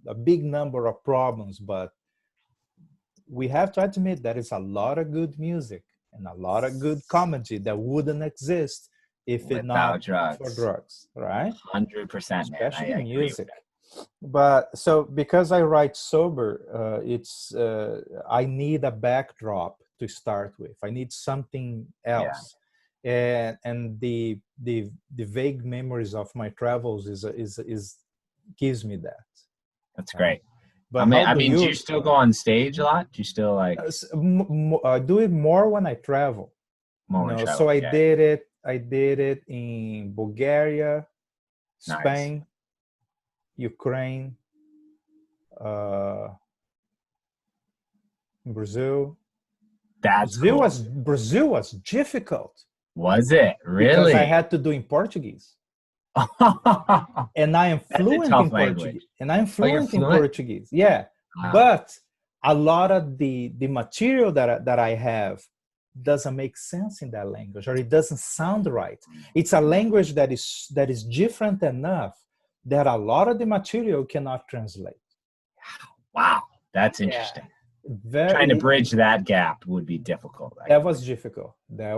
a big number of problems, but we have to admit that it's a lot of good music and a lot of good comedy that wouldn't exist if it not drugs. for drugs, right? 100%, especially music. But so because I write sober, it's I need a backdrop to start with. I need something Yeah, else, and the vague memories of my travels is gives me that. that's Right? great. But how I do mean, do you you still go on stage a lot? Do you still like do it more when I travel? You more know, travel? so Yeah, I did it in Bulgaria, nice. Spain, Ukraine, uh, Brazil. That's cool. Brazil was difficult Was it because I really? had to do in Portuguese, That's and I am a fluent tough in language. Portuguese, and I'm Oh, you're fluent in fluent? Portuguese. Yeah, Wow. but a lot of the material that I have doesn't make sense in that language, or it doesn't sound right. It's a language that is different enough that a lot of the material cannot translate. Wow. That's Yeah, interesting. Trying to very. bridge that gap would be difficult. I That can was imagine. difficult. That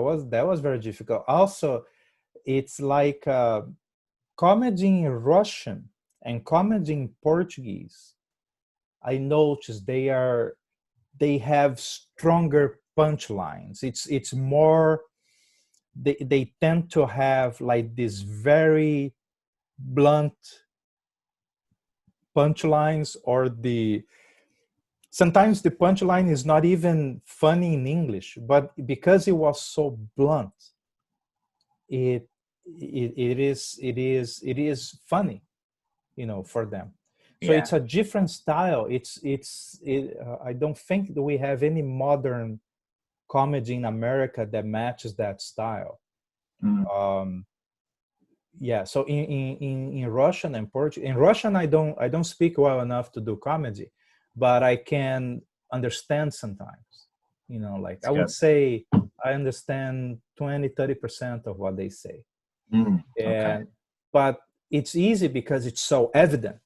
was very difficult. Also, it's like comedy in Russian and comedy in Portuguese. I noticed they have stronger punchlines. It's more they tend to have like this very blunt punchlines, or the sometimes the punchline is not even funny in English, but because it was so blunt, it it is funny, you know, for them. So Yeah. it's a different style. I don't think that we have any modern comedy in America that matches that style. Mm. um yeah, so in Russian and Portuguese, in Russian I don't speak well enough to do comedy, but I can understand sometimes, you know, like It's I would good. say I understand 20-30% of what they say. Mm. Okay. And but it's easy because it's so evident,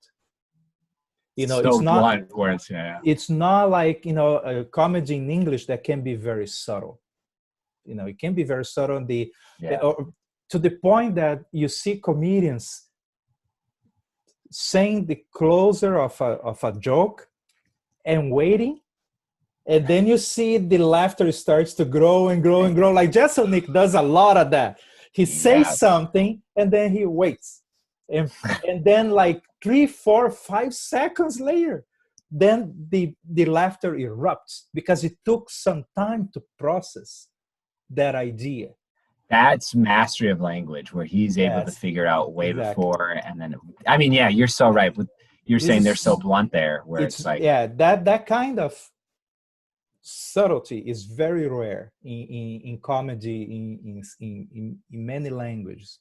you know. So blunt words. Yeah. It's not like, you know, a comedy in English that can be very subtle, you know. It can be very subtle in Yeah. or to the point that you see comedians saying the closer of a joke and waiting, and then you see the laughter starts to grow and grow and grow. Like Jeselnik does a lot of that. He says Yes. something and then he waits, and then like 3, 4, 5 seconds later, then the laughter erupts because it took some time to process that idea. That's mastery of language, where he's able to Yes, figure out way exactly. before, and then I mean, yeah, you're so right. With you're This saying they're so is blunt there, where it's it's like, yeah, that kind of subtlety is very rare in comedy in many languages.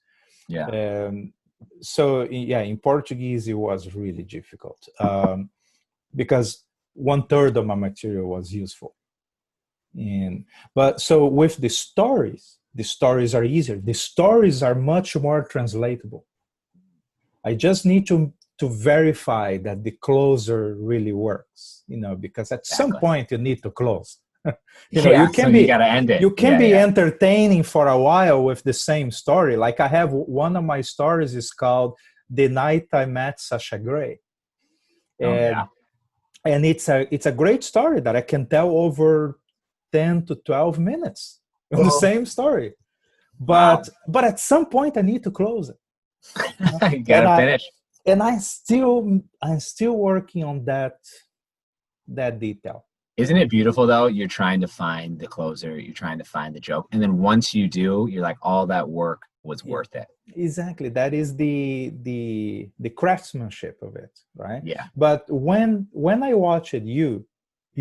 yeah, Um, so yeah, in Portuguese it was really difficult, because 1/3 of my material was useful. And but so with the stories are easier. The stories are much more translatable. I just need to verify that the closer really works, you know, because at some exactly. point you need to close. You know, Yeah, so you got to end it. you can Yeah, be yeah. entertaining for a while with the same story. Like I have one of my stories is called "The Night I Met Sasha Grey," Oh, yeah. and it's a great story that I can tell over 10 to 12 minutes on the Oh, same story. wow. But at some point I need to close it, you know? You got to finish. And I'm still working on that detail. Isn't it beautiful though? You're trying to find the closer, you're trying to find the joke, and then once you do, you're like, all that work was Yeah, worth it. exactly. That is the craftsmanship of it, right? Yeah. But when I watched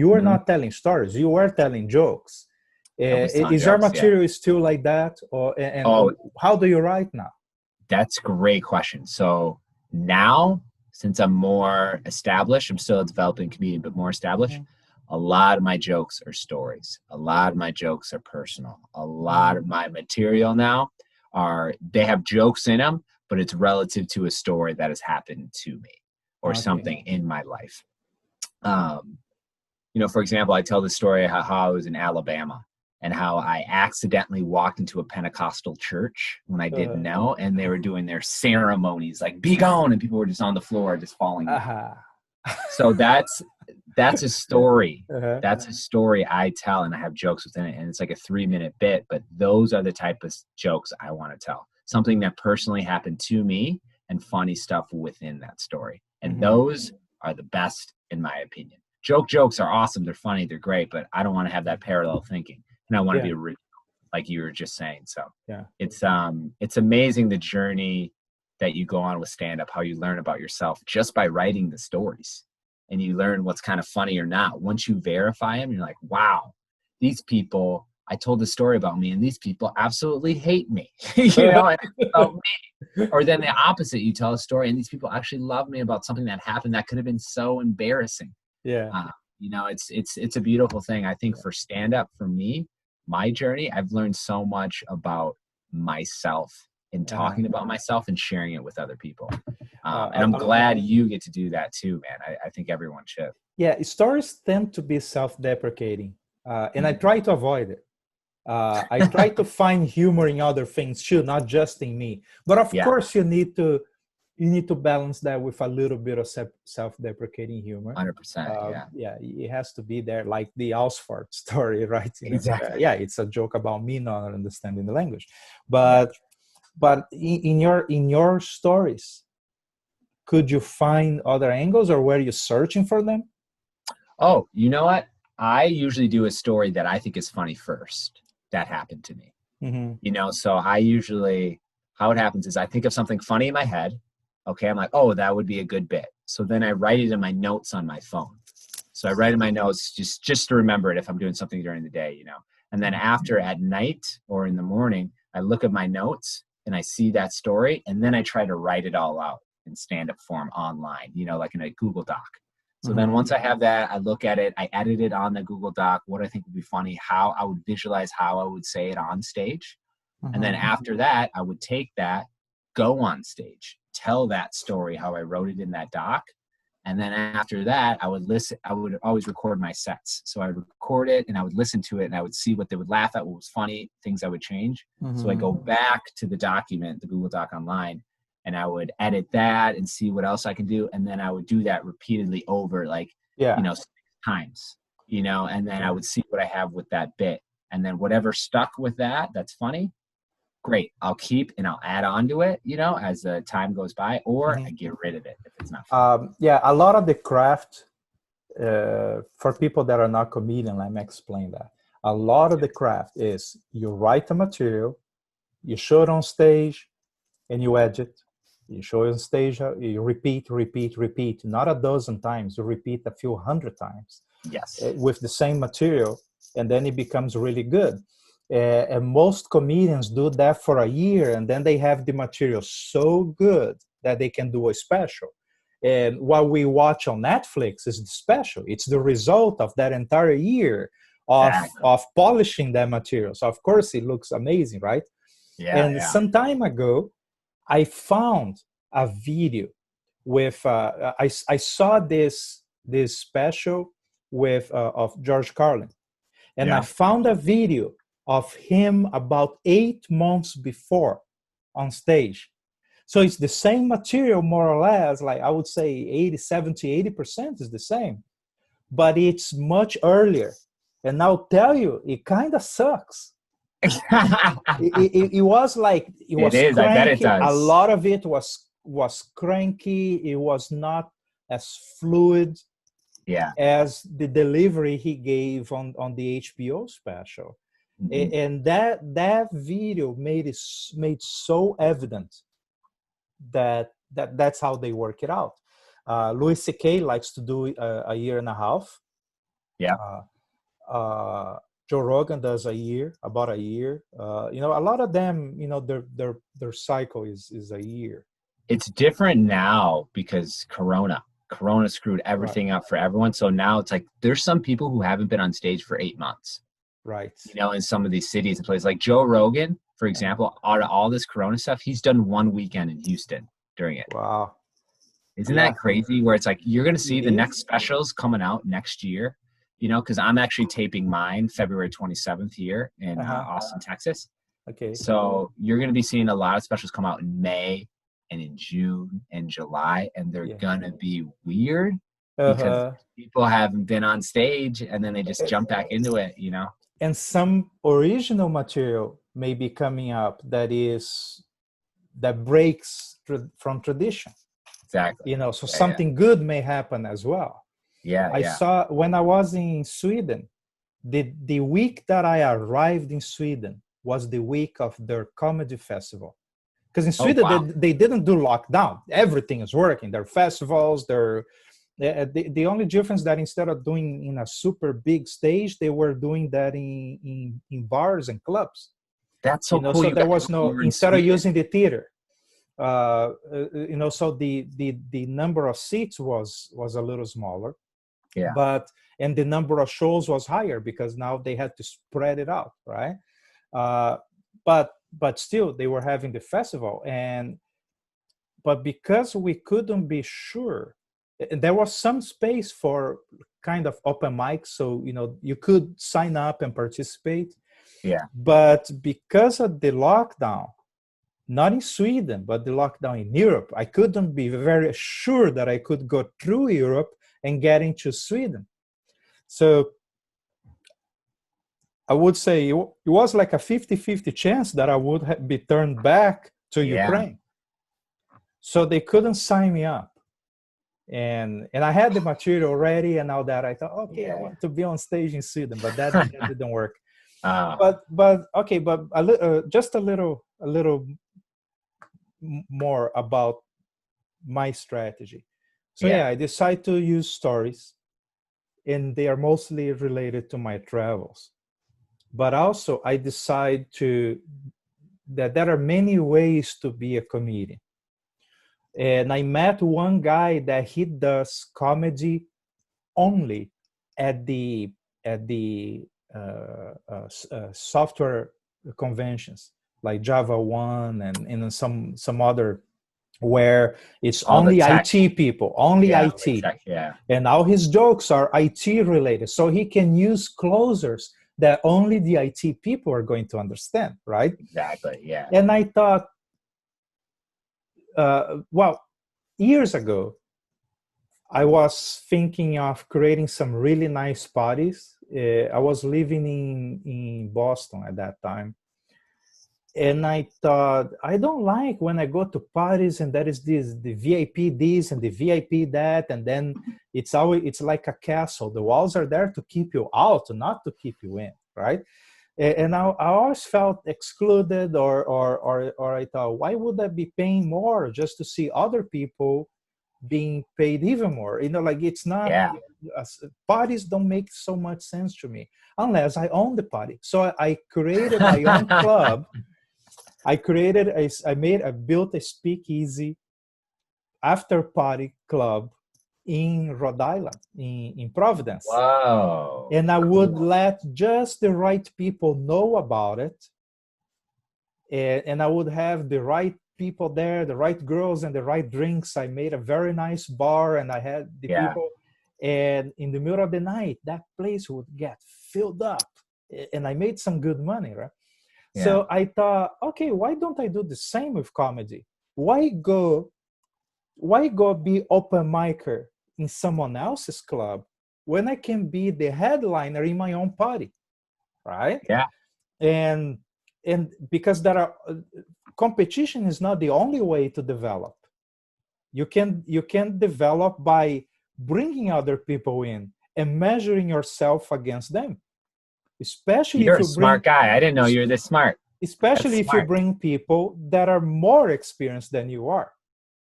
you were Mhm. not telling stories, you were telling jokes. I was telling Is your jokes. Yeah. material still like that, or and Oh, how do you write now? that's a great question. So now, since I'm more established, I'm still a developing comedian, but more established, Mhm. a lot of my jokes are stories. A lot of my jokes are personal. A lot of my material now they have jokes in them, but it's relative to a story that has happened to me or Okay. something in my life. For example, I tell the story how I was in Alabama and how I accidentally walked into a Pentecostal church when I didn't know, and they were doing their ceremonies like "be gone," and people were just on the floor, just falling. So that's a story. That's a story I tell, and I have jokes within it, and it's like a 3-minute bit. But those are the type of jokes I want to tell. Something that personally happened to me, and funny stuff within that story, and those are the best in my opinion. Jokes are awesome. They're funny. They're great. But I don't want to have that parallel thinking. And I want to be original, like you were just saying. So it's amazing the journey that you go on with stand-up, how you learn about yourself just by writing the stories, and you learn what's kind of funny or not. Once you verify them, you're like, wow, these people, I told the story about me, and these people absolutely hate me, you know, and it's about me. Or then the opposite, you tell a story, and these people actually love me about something that happened that could have been so embarrassing. You know, it's a beautiful thing. I think for stand-up, for me, my journey, I've learned so much about myself in talking about myself and sharing it with other people. And I'm glad you get to do that too, man. I think everyone should. Yeah, stories tend to be self-deprecating, and I try to avoid it. I try to find humor in other things too, not just in me. But of course, you need to balance that with a little bit of self-deprecating humor. 100%. Yeah, it has to be there, like the Ausfart story, right? Exactly. Yeah, it's a joke about me not understanding the language, but in your stories, could you find other angles, or were you searching for them? Oh, you know what? I usually do a story that I think is funny first. That happened to me. You know, so I usually, how it happens is I think of something funny in my head. Okay, I'm like, oh, that would be a good bit. So then I write it in my notes on my phone. So I write in my notes just to remember it if I'm doing something during the day, you know. And then after, at night or in the morning, I look at my notes and I see that story, and then I try to write it all out in stand-up form online, you know, like in a Google Doc. So then once I have that, I look at it, I edit it on the Google Doc, what I think would be funny, how I would visualize how I would say it on stage. And then after that, I would take that, go on stage, tell that story, how I wrote it in that doc. And then after that, I would always record my sets. So I would record it and I would listen to it, and I would see what they would laugh at, what was funny, things I would change. So I go back to the document, the Google Doc online, and I would edit that and see what else I can do. And then I would do that repeatedly over, like, you know, 6 times, you know, and then I would see what I have with that bit. And then whatever stuck with that's funny, great, I'll keep and I'll add on to it, you know, as the time goes by, or I get rid of it if it's not funny. Yeah, a lot of the craft, for people that are not comedian, let me explain that. A lot of the craft is you write the material, you show it on stage, and you edit. You show it on stage, you repeat, not a dozen times, you repeat a few hundred times. Yes. With the same material, and then it becomes really good. And most comedians do that for a year, and then they have the material so good that they can do a special. And what we watch on Netflix is the special. It's the result of that entire year of polishing that material. So of course it looks amazing, right? Some time ago, I found a video with I saw this special with of George Carlin, and I found a video of him about 8 months before on stage. So it's the same material, more or less, like I would say 80% is the same, but it's much earlier. And I'll tell you, it kind of sucks. It was like, it was cranky. I bet it does. A lot of it was cranky. It was not as fluid as the delivery he gave on the HBO special. And that video made so evident that's how they work it out. Louis C.K. likes to do a year and a half. Joe Rogan does about a year. You know, a lot of them, you know, their cycle is a year. It's different now because Corona screwed everything up for everyone. So now it's like there's some people who haven't been on stage for 8 months. Right. You know, in some of these cities and places like Joe Rogan, for example, out of all this Corona stuff, he's done 1 weekend in Houston during it. Wow. Isn't that crazy? Where it's like, you're going to see the next specials coming out next year. because I'm actually taping mine February 27th here in Austin, Texas. Okay. So you're going to be seeing a lot of specials come out in May and in June and July, and they're going to be weird because people haven't been on stage and then they just jump back into it, And some original material may be coming up that breaks from tradition. Exactly. So something good may happen as well. I saw when I was in Sweden, the week that I arrived in Sweden was the week of their comedy festival. Because in Sweden, they didn't do lockdown. Everything is working. Their festivals, the only difference that instead of doing in a super big stage, they were doing that in bars and clubs. That's so cool. So there was no, instead of using the theater, so the number of seats was a little smaller. Yeah. And the number of shows was higher because now they had to spread it out, right? But still they were having the festival, but because we couldn't be sure, there was some space for kind of open mic, so you could sign up and participate. Yeah. But because of the lockdown, not in Sweden, but the lockdown in Europe, I couldn't be very sure that I could go through Europe and get into Sweden. So I would say it was like a 50-50 chance that I would be turned back to Ukraine. So they couldn't sign me up. And I had the material ready and all that. I thought, okay, I want to be on stage in Sweden, but that didn't work. But just a little more about my strategy. So I decided to use stories, and they are mostly related to my travels. But also I decide that there are many ways to be a comedian. And I met one guy that he does comedy only at the software conventions like Java 1 and some other, where it's all only IT people, IT. Tech, and all his jokes are IT related, so he can use closers that only the IT people are going to understand, right? Exactly, yeah. And I thought, years ago, I was thinking of creating some really nice parties. I was living in Boston at that time. And I thought, I don't like when I go to parties and there is the VIP this and the VIP that, and then it's like a castle. The walls are there to keep you out, not to keep you in, right? And I always felt excluded, or I thought, why would I be paying more just to see other people being paid even more? Like it's not, parties don't make so much sense to me unless I own the party. So I created my own club. I built a speakeasy after party club in Rhode Island, in Providence. Wow. And I would let just the right people know about it. And I would have the right people there, the right girls and the right drinks. I made a very nice bar and I had the people. And in the middle of the night, that place would get filled up. And I made some good money, right? Yeah. So I thought, okay, why don't I do the same with comedy? Why go be open micer in someone else's club when I can be the headliner in my own party, right? Yeah. And because there are competition is not the only way to develop. You can develop by bringing other people in and measuring yourself against them. Especially you're if you a smart guy. I didn't know you were this smart. Especially if you bring people that are more experienced than you are,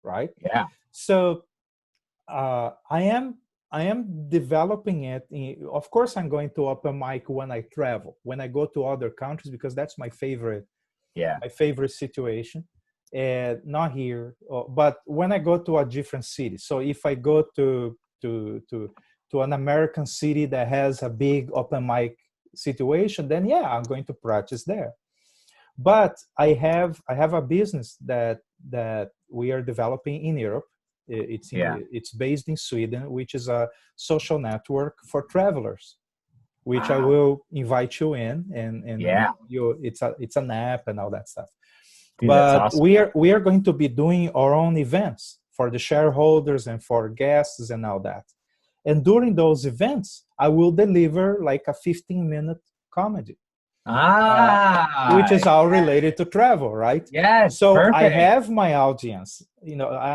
right? Yeah. So I am developing it. Of course, I'm going to open mic when I travel, when I go to other countries, because that's my favorite. Yeah. My favorite situation. And not here, but when I go to a different city. So if I go to an American city that has a big open mic situation, then I'm going to practice there. But I have a business that we are developing in Europe. It's based in Sweden, which is a social network for travelers. which I Wow. will invite you in, and Yeah. it's an app and all that stuff. Dude, that's But awesome. we are going to be doing our own events for the shareholders and for guests and all that. And during those events, I will deliver like a 15-minute comedy, which is all related to travel, right? Yes, So I perfect. have my audience,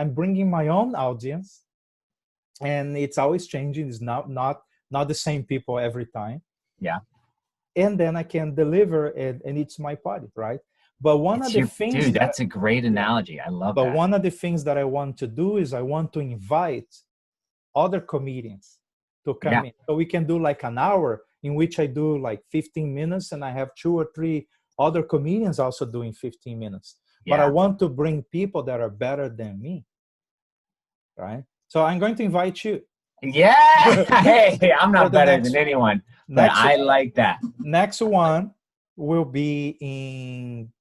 I'm bringing my own audience, and it's always changing. It's not the same people every time. Yeah. And then I can deliver it, and it's my party, right? But one of the things Dude, that's a great analogy. I love but that. one of the things that I want to do is I want to invite other comedians to come Yeah. in. So we can do like an hour in which I do like 15 minutes, and I have 2 or 3 other comedians also doing 15 minutes. But I Yeah. want to bring people that are better than me, right? So I'm going to invite you. Yeah. Hey, I'm For not the better next than anyone, but I like that. next one will be in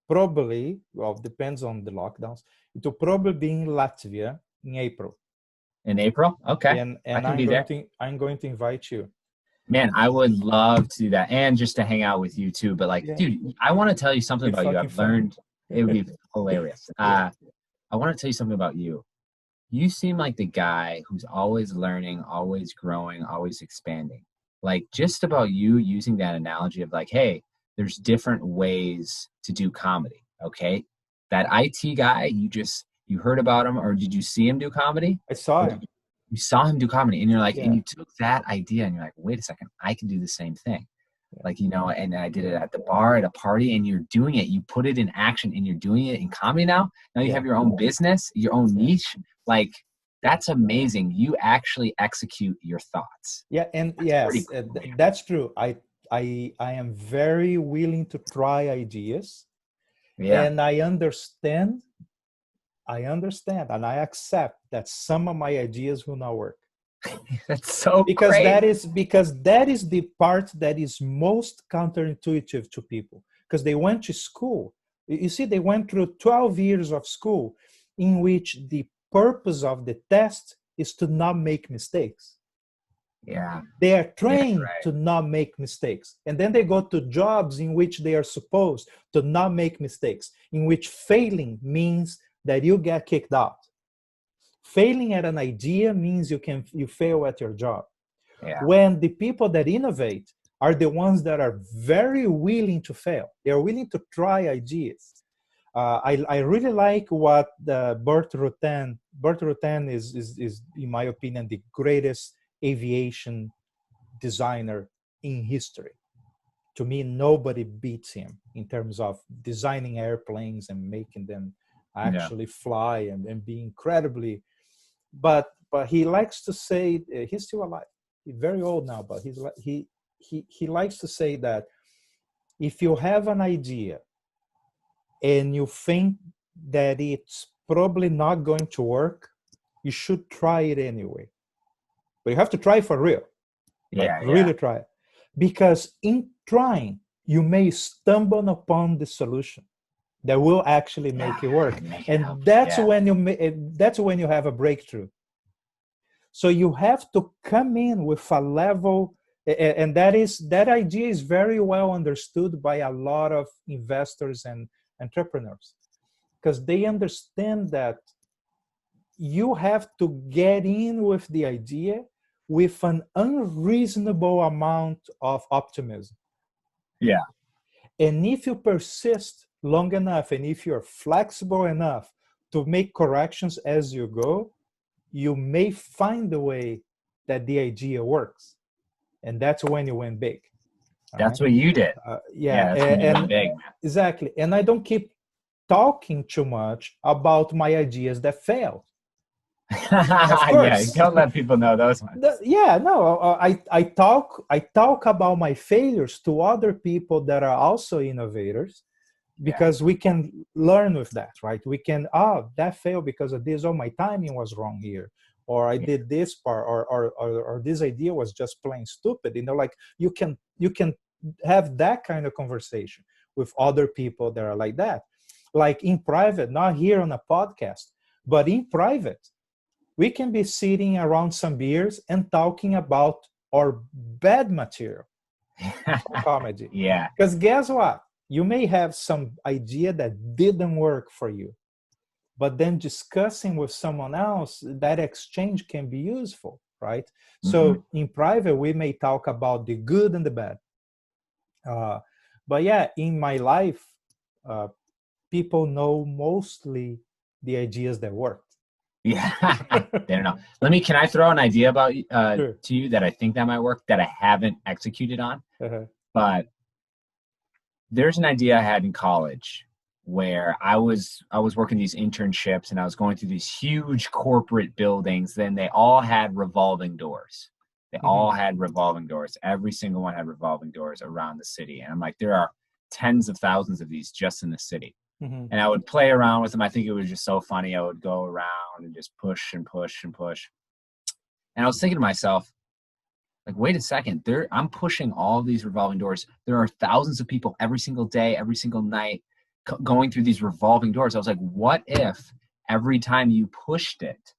probably, well, depends on the lockdowns. It will probably be in Latvia in April. In April? Okay. And I can be there. I'm going to invite you. Man, I would love to do that, and just to hang out with you too. But like, Yeah. dude, I want to tell you something Be about you. fucking I've fun. learned it would be hilarious. Yeah. I want to tell you something about you. You seem like the guy who's always learning, always growing, always expanding. Like, just about you using that analogy of like, hey, there's different ways to do comedy. Okay, that IT guy, you heard about him, or did you see him do comedy? I saw Or it. you saw him do comedy, and you're like, Yeah. and you took that idea, and you're like, wait a second, I can do the same thing. Like, and I did it at the bar, at a party, and you're doing it. You put it in action, and you're doing it in comedy now. Now you Yeah. have your own business, your own niche. Like, that's amazing. You actually execute your thoughts. Yeah, and pretty yes, cool, man. that's true. I am very willing to try ideas, Yeah, and I understand, and I accept that some of my ideas will not work. that's so Because great. that is the part that is most counterintuitive to people, because they went to school. You see, they went through 12 years of school in which the purpose of the test is to not make mistakes. Yeah, They are trained right. to not make mistakes, and then they go to jobs in which they are supposed to not make mistakes, in which failing means that you get kicked out. Failing at an idea means you fail at your job. Yeah, When the people that innovate are the ones that are very willing to fail, they are willing to try ideas. I really like what Burt Rutan. Burt Rutan is, in my opinion, the greatest aviation designer in history. To me, nobody beats him in terms of designing airplanes and making them actually fly and be incredibly. But he likes to say, he's still alive. He's very old now, but he likes to say that if you have an idea and you think that it's probably not going to work, you should try it anyway. But you have to try for real. yeah, Really try it. Because in trying, you may stumble upon the solution that will actually make it work. And that's when you have a breakthrough. So you have to come in with a level, and that idea is very well understood by a lot of investors and entrepreneurs, because they understand that you have to get in with the idea with an unreasonable amount of optimism. Yeah. And if you persist long enough, and if you're flexible enough to make corrections as you go, you may find the way that the idea works. And that's when you went big. That's what you did. Yeah, that's when you went big, man. Exactly. And I don't keep talking too much about my ideas that failed. Yeah, you don't let people know those ones. I talk about my failures to other people that are also innovators, because we can learn with that, right? We can, that failed because of this, my timing was wrong here, or I did this part, or this idea was just plain stupid. Like you can have that kind of conversation with other people that are like that, like in private, not here on a podcast, but in private. We can be sitting around some beers and talking about or bad material for comedy. Yeah. Because guess what? You may have some idea that didn't work for you, but then discussing with someone else, that exchange can be useful, right? So in private, we may talk about the good and the bad. But yeah, in my life, people know mostly the ideas that worked. Yeah. They don't know. Can I throw an idea about Sure. to you that I think that might work that I haven't executed on? Uh-huh. But there's an idea I had in college where I was working these internships and I was going through these huge corporate buildings. Then they all had revolving doors. They all had revolving doors. Every single one had revolving doors around the city. And I'm like, there are tens of thousands of these just in the city. And I would play around with them. I think it was just so funny. I would go around and just push and push and push. And I was thinking to myself, like, wait a second, I'm pushing all these revolving doors. There are thousands of people every single day, every single night going through these revolving doors. I was like, what if every time you pushed it,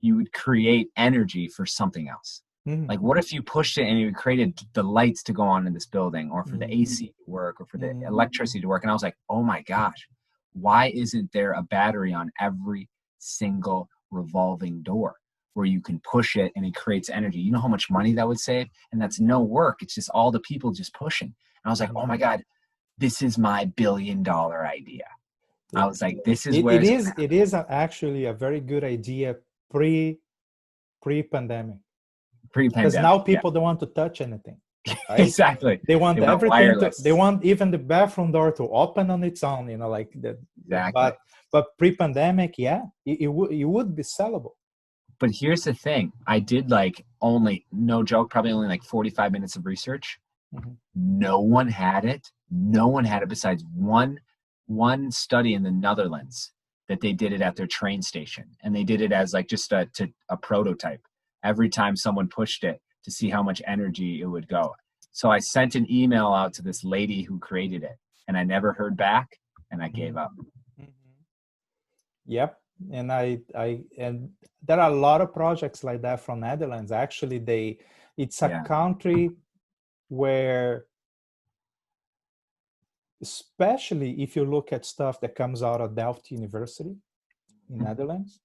you would create energy for something else? Like, what if you pushed it and you created the lights to go on in this building, or for the AC to work, or for the electricity to work? And I was like, oh my gosh, why isn't there a battery on every single revolving door where you can push it and it creates energy? You know how much money that would save? And that's no work. It's just all the people just pushing. And I was like, oh my God, this is my $1 billion idea. I was like, this is where it is actually a very good idea pre-pandemic. Because now people don't want to touch anything. Right? Exactly. They want everything. They want even the bathroom door to open on its own. You know, like that. Exactly. But pre-pandemic, yeah, it would be sellable. But here's the thing: I did no joke, probably only like 45 minutes of research. No one had it. No one had it besides one study in the Netherlands that they did it at their train station, and they did it as like just a prototype. Every time someone pushed it to see how much energy it would go. So I sent an email out to this lady who created it, and I never heard back, and I gave up. Yep. And and there are a lot of projects like that from Netherlands. Actually, it's a country where, especially if you look at stuff that comes out of Delft University in Netherlands,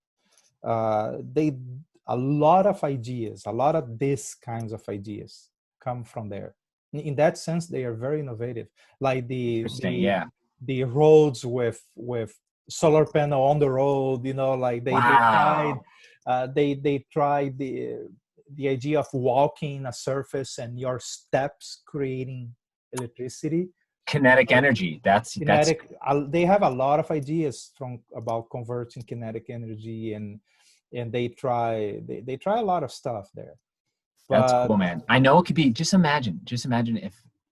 a lot of ideas, a lot of these kinds of ideas come from there. In that sense, they are very innovative. Like the roads with solar panel on the road, you know, like they tried the idea of walking a surface and your steps creating electricity. Kinetic energy. That's they have a lot of ideas about converting kinetic energy, and they try a lot of stuff there. That's cool, man. I know it could be. Just imagine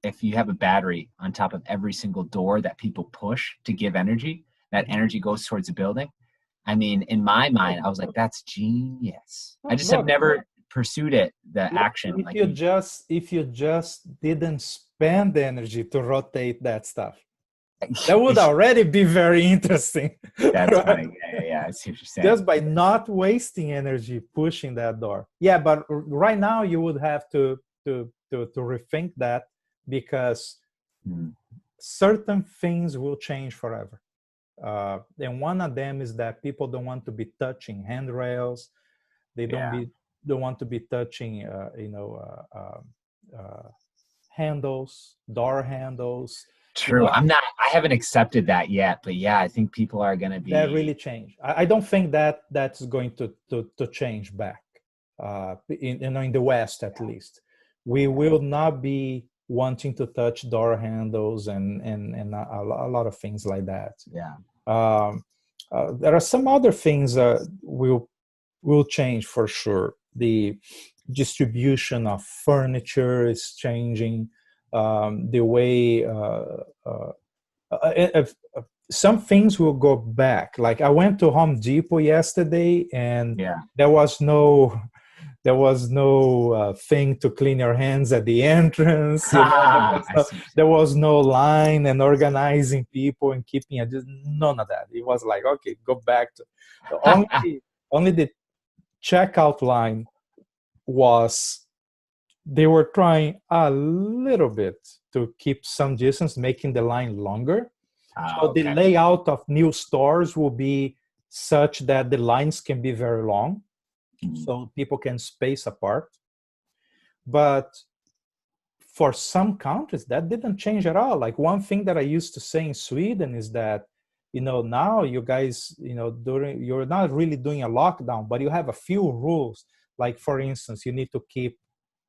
if you have a battery on top of every single door that people push to give energy. That energy goes towards the building. I mean, in my mind, I was like, "That's genius." I just have never pursued it. Action. If you just didn't spend the energy to rotate that stuff, that would already be very interesting. That's right? Funny. Yeah, I see what you're saying. Just by not wasting energy pushing that door. Yeah, but right now you would have to rethink that, because certain things will change forever. And one of them is that people don't want to be touching handrails. They don't want to be touching, handles, door handles. True. I haven't accepted that yet, but yeah, I think people are going to be. That really changed. I don't think that's going to change back. In the West, at least, we will not be wanting to touch door handles and a lot of things like that. Yeah. There are some other things will change for sure. The distribution of furniture is changing. The way some things will go back. Like I went to Home Depot yesterday, and there was no thing to clean your hands at the entrance. There was no line and organizing people and keeping none of that. It was like, okay, go back to only the checkout line was they were trying a little bit to keep some distance, making the line longer. So the Okay. layout of new stores will be such that the lines can be very long, Mhm. so people can space apart. But for some countries, that didn't change at all. Like one thing that I used to say in Sweden is that, now you guys, you're not really doing a lockdown, but you have a few rules. Like for instance, you need to keep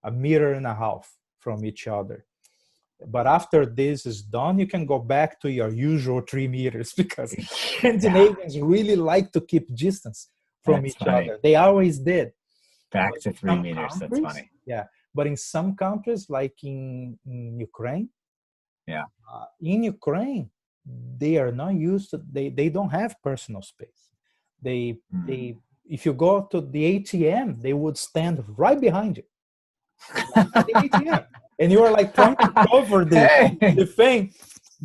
1.5 meters from each other. But after this is done, you can go back to your usual 3 meters because Yeah, Scandinavians really like to keep distance from that's each funny. other. They always did. Back But to in 3 some meters. That's countries, funny. yeah. But in some countries, like in Ukraine, Yeah. In Ukraine, they are not used to. They don't have personal space. They if you go to the ATM, they would stand right behind you at the ATM, and you are like trying to cover Hey. the thing,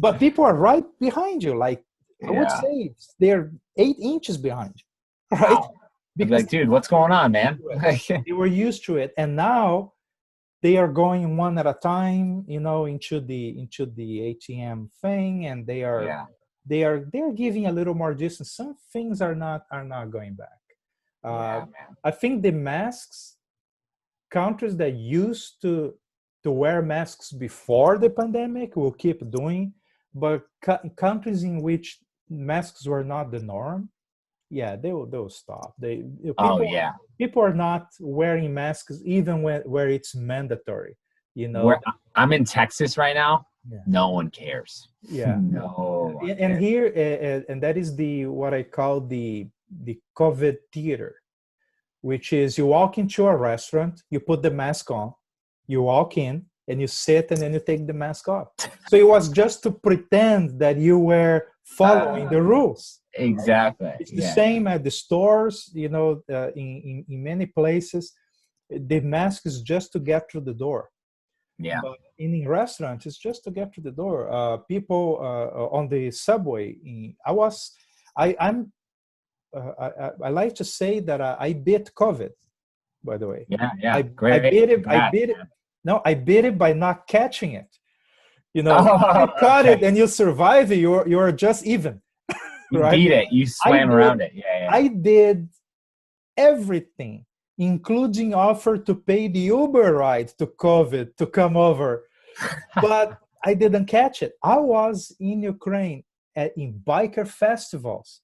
but people are right behind you. Like I would Yeah. say they're 8 inches behind you, right? Wow. I'd be like, dude, what's going on, man? They were used to it, and now they are going one at a time, into the ATM thing, and Yeah. they're giving a little more distance. Some things are not going back. Yeah, man. I think the masks, countries that used to wear masks before the pandemic will keep doing, but countries in which masks were not the norm, yeah, they'll stop. Oh, yeah. People are not wearing masks even where it's mandatory. Where I'm in Texas right now, Yeah. no one cares. Yeah. No one And cares. here, and that is what I call the COVID theater, which is you walk into a restaurant, you put the mask on, you walk in, and you sit, and then you take the mask off. So it was just to pretend that you were following the rules. Exactly. It's the same at the stores, in many places. The mask is just to get through the door. Yeah. But in restaurants, it's just to get through the door. People on the subway. I like to say that I beat COVID. By the way, Yeah. Yeah. I Great. beat it. I Congrats, beat it. man. No, I beat it by not catching it. Oh, you caught okay. it and you survive it. You're just even. You Right? beat it. You swam around it. Yeah. I did everything, including offer to pay the Uber ride to COVID to come over, but I didn't catch it. I was in Ukraine in biker festivals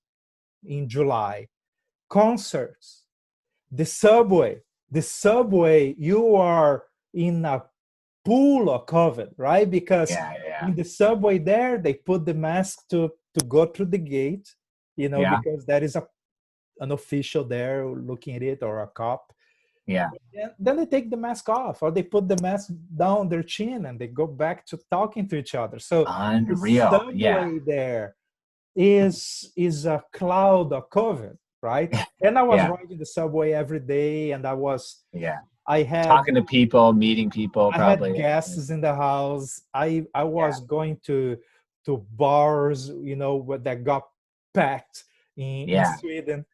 in July, concerts, the subway. The subway, you are in a pool of COVID, right? Because Yeah. in the subway there, they put the mask to go through the gate, Yeah. because there is an official there looking at it, or a cop. Yeah. And then they take the mask off, or they put the mask down their chin, and they go back to talking to each other. So the Unreal. subway Yeah. there is a cloud of COVID, right? And I was Yeah. riding the subway every day, and Yeah. I had Talking to people, meeting people, I had probably. guests in the house. I was going to bars, that got packed in Yeah. Sweden.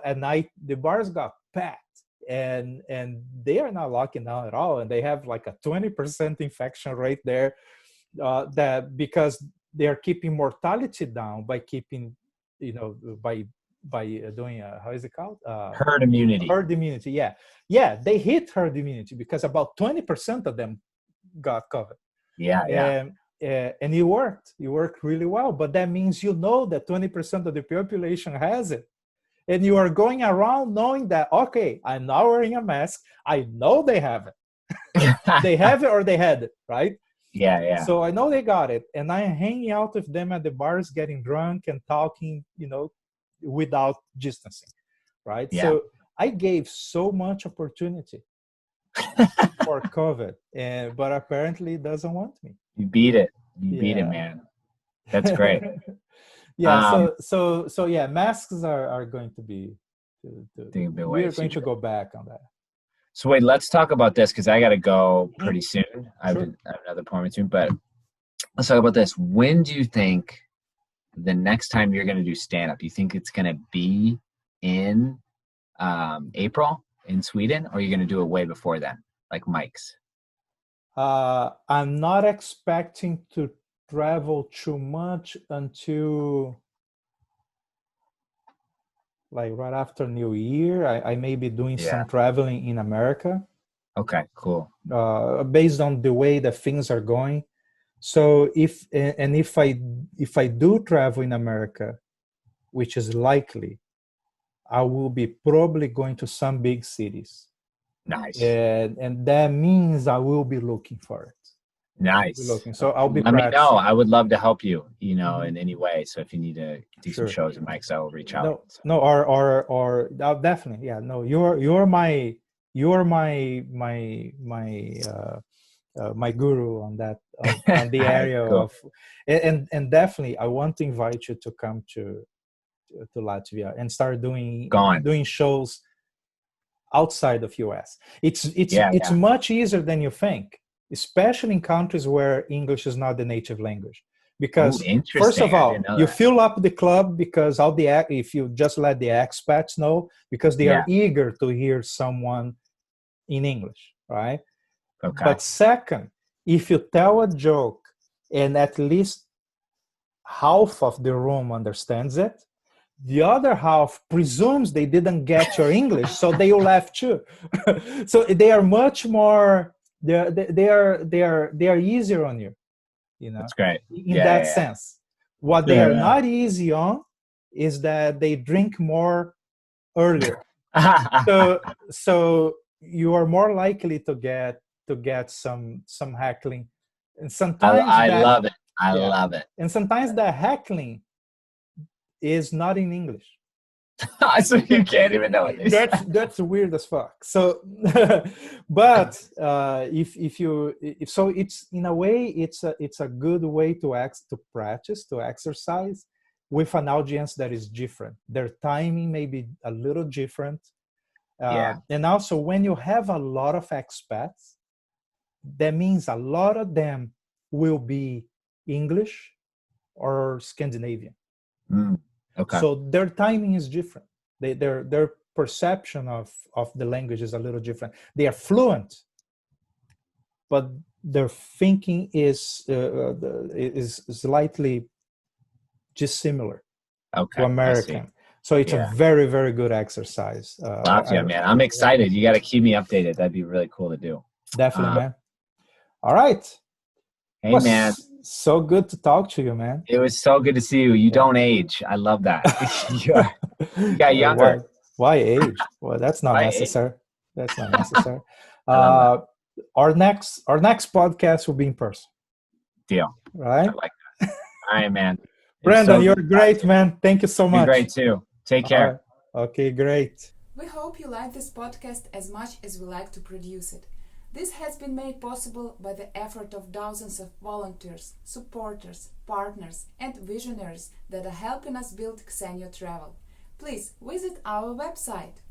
At night the bars got packed, and they are not locking down at all, and they have like a 20% infection rate there. That because they are keeping mortality down by keeping, by doing how is it called? Herd immunity. Herd immunity. Yeah, they hit herd immunity because about 20% of them got COVID. Yeah. And it worked really well, but that means that 20% of the population has it, and you are going around knowing that, okay, I'm not wearing a mask, I know they have it. They have it, or they had it, right? Yeah. So I know they got it, and I'm hanging out with them at the bars, getting drunk and talking, without distancing, right? Yeah. So I gave so much opportunity for COVID, but apparently it doesn't want me. You beat it. You beat it, man. That's great. Yeah. So yeah, masks are going to be. We are going to go back on that. So wait, let's talk about this because I got to go pretty soon. I have another appointment soon, but let's talk about this. When do you think the next time you're going to do stand-up? Do you think it's going to be in April in Sweden, or are you going to do it way before then? like Mike's? I'm not expecting to travel too much until like right after New Year. I may be doing Yeah. some traveling in America, Okay, cool. based on the way that things are going. So if I do travel in America, which is likely, I will be probably going to some big cities, Nice. and that means I will be looking for it. Nice. Looking. So I'll be Let me know. practicing. I would love to help you, in any way. So if you need to do some Sure. shows in Mike's, I will reach out. Or definitely, yeah. No, you're my my guru on that, on the area Cool. of, and definitely I want to invite you to come to Latvia and start doing shows outside of US. It's much easier than you think, especially in countries where English is not the native language. Because first of all, you fill up the club because if you just let the expats know, because they are eager to hear someone in English, right? Okay. But second, if you tell a joke and at least half of the room understands it, the other half presumes they didn't get your English, so they will laugh too. So they are much more. They are easier on you. That's great. In that sense, what they are not easy on is that they drink more earlier. So you are more likely to get some heckling, and sometimes I love it. I love it. And sometimes the heckling is not in English. So you can't even know it. That's weird as fuck. So, but if so, it's in a way it's a good way to practice, to exercise with an audience that is different. Their timing may be a little different, and also when you have a lot of expats, that means a lot of them will be English or Scandinavian. Okay. So their timing is different. Their perception of the language is a little different. They are fluent, but their thinking is slightly dissimilar to American. So it's a very, very good exercise. Latvia, man. I'm excited. You got to keep me updated. That'd be really cool to do. Definitely, man. All right. Hey, man. So good to talk to you, man. It was so good to see you. You don't age. I love that. You got younger. Why age? Well, that's not necessary. That's not necessary. Our next podcast will be in person. Deal. Right? I like that. All right, man. Brandon, you're great, man. Thank you so much. You're great too. Take care. Okay, great. We hope you like this podcast as much as we like to produce it. This has been made possible by the effort of dozens of volunteers, supporters, partners, and visionaries that are helping us build Xenio Travel. Please visit our website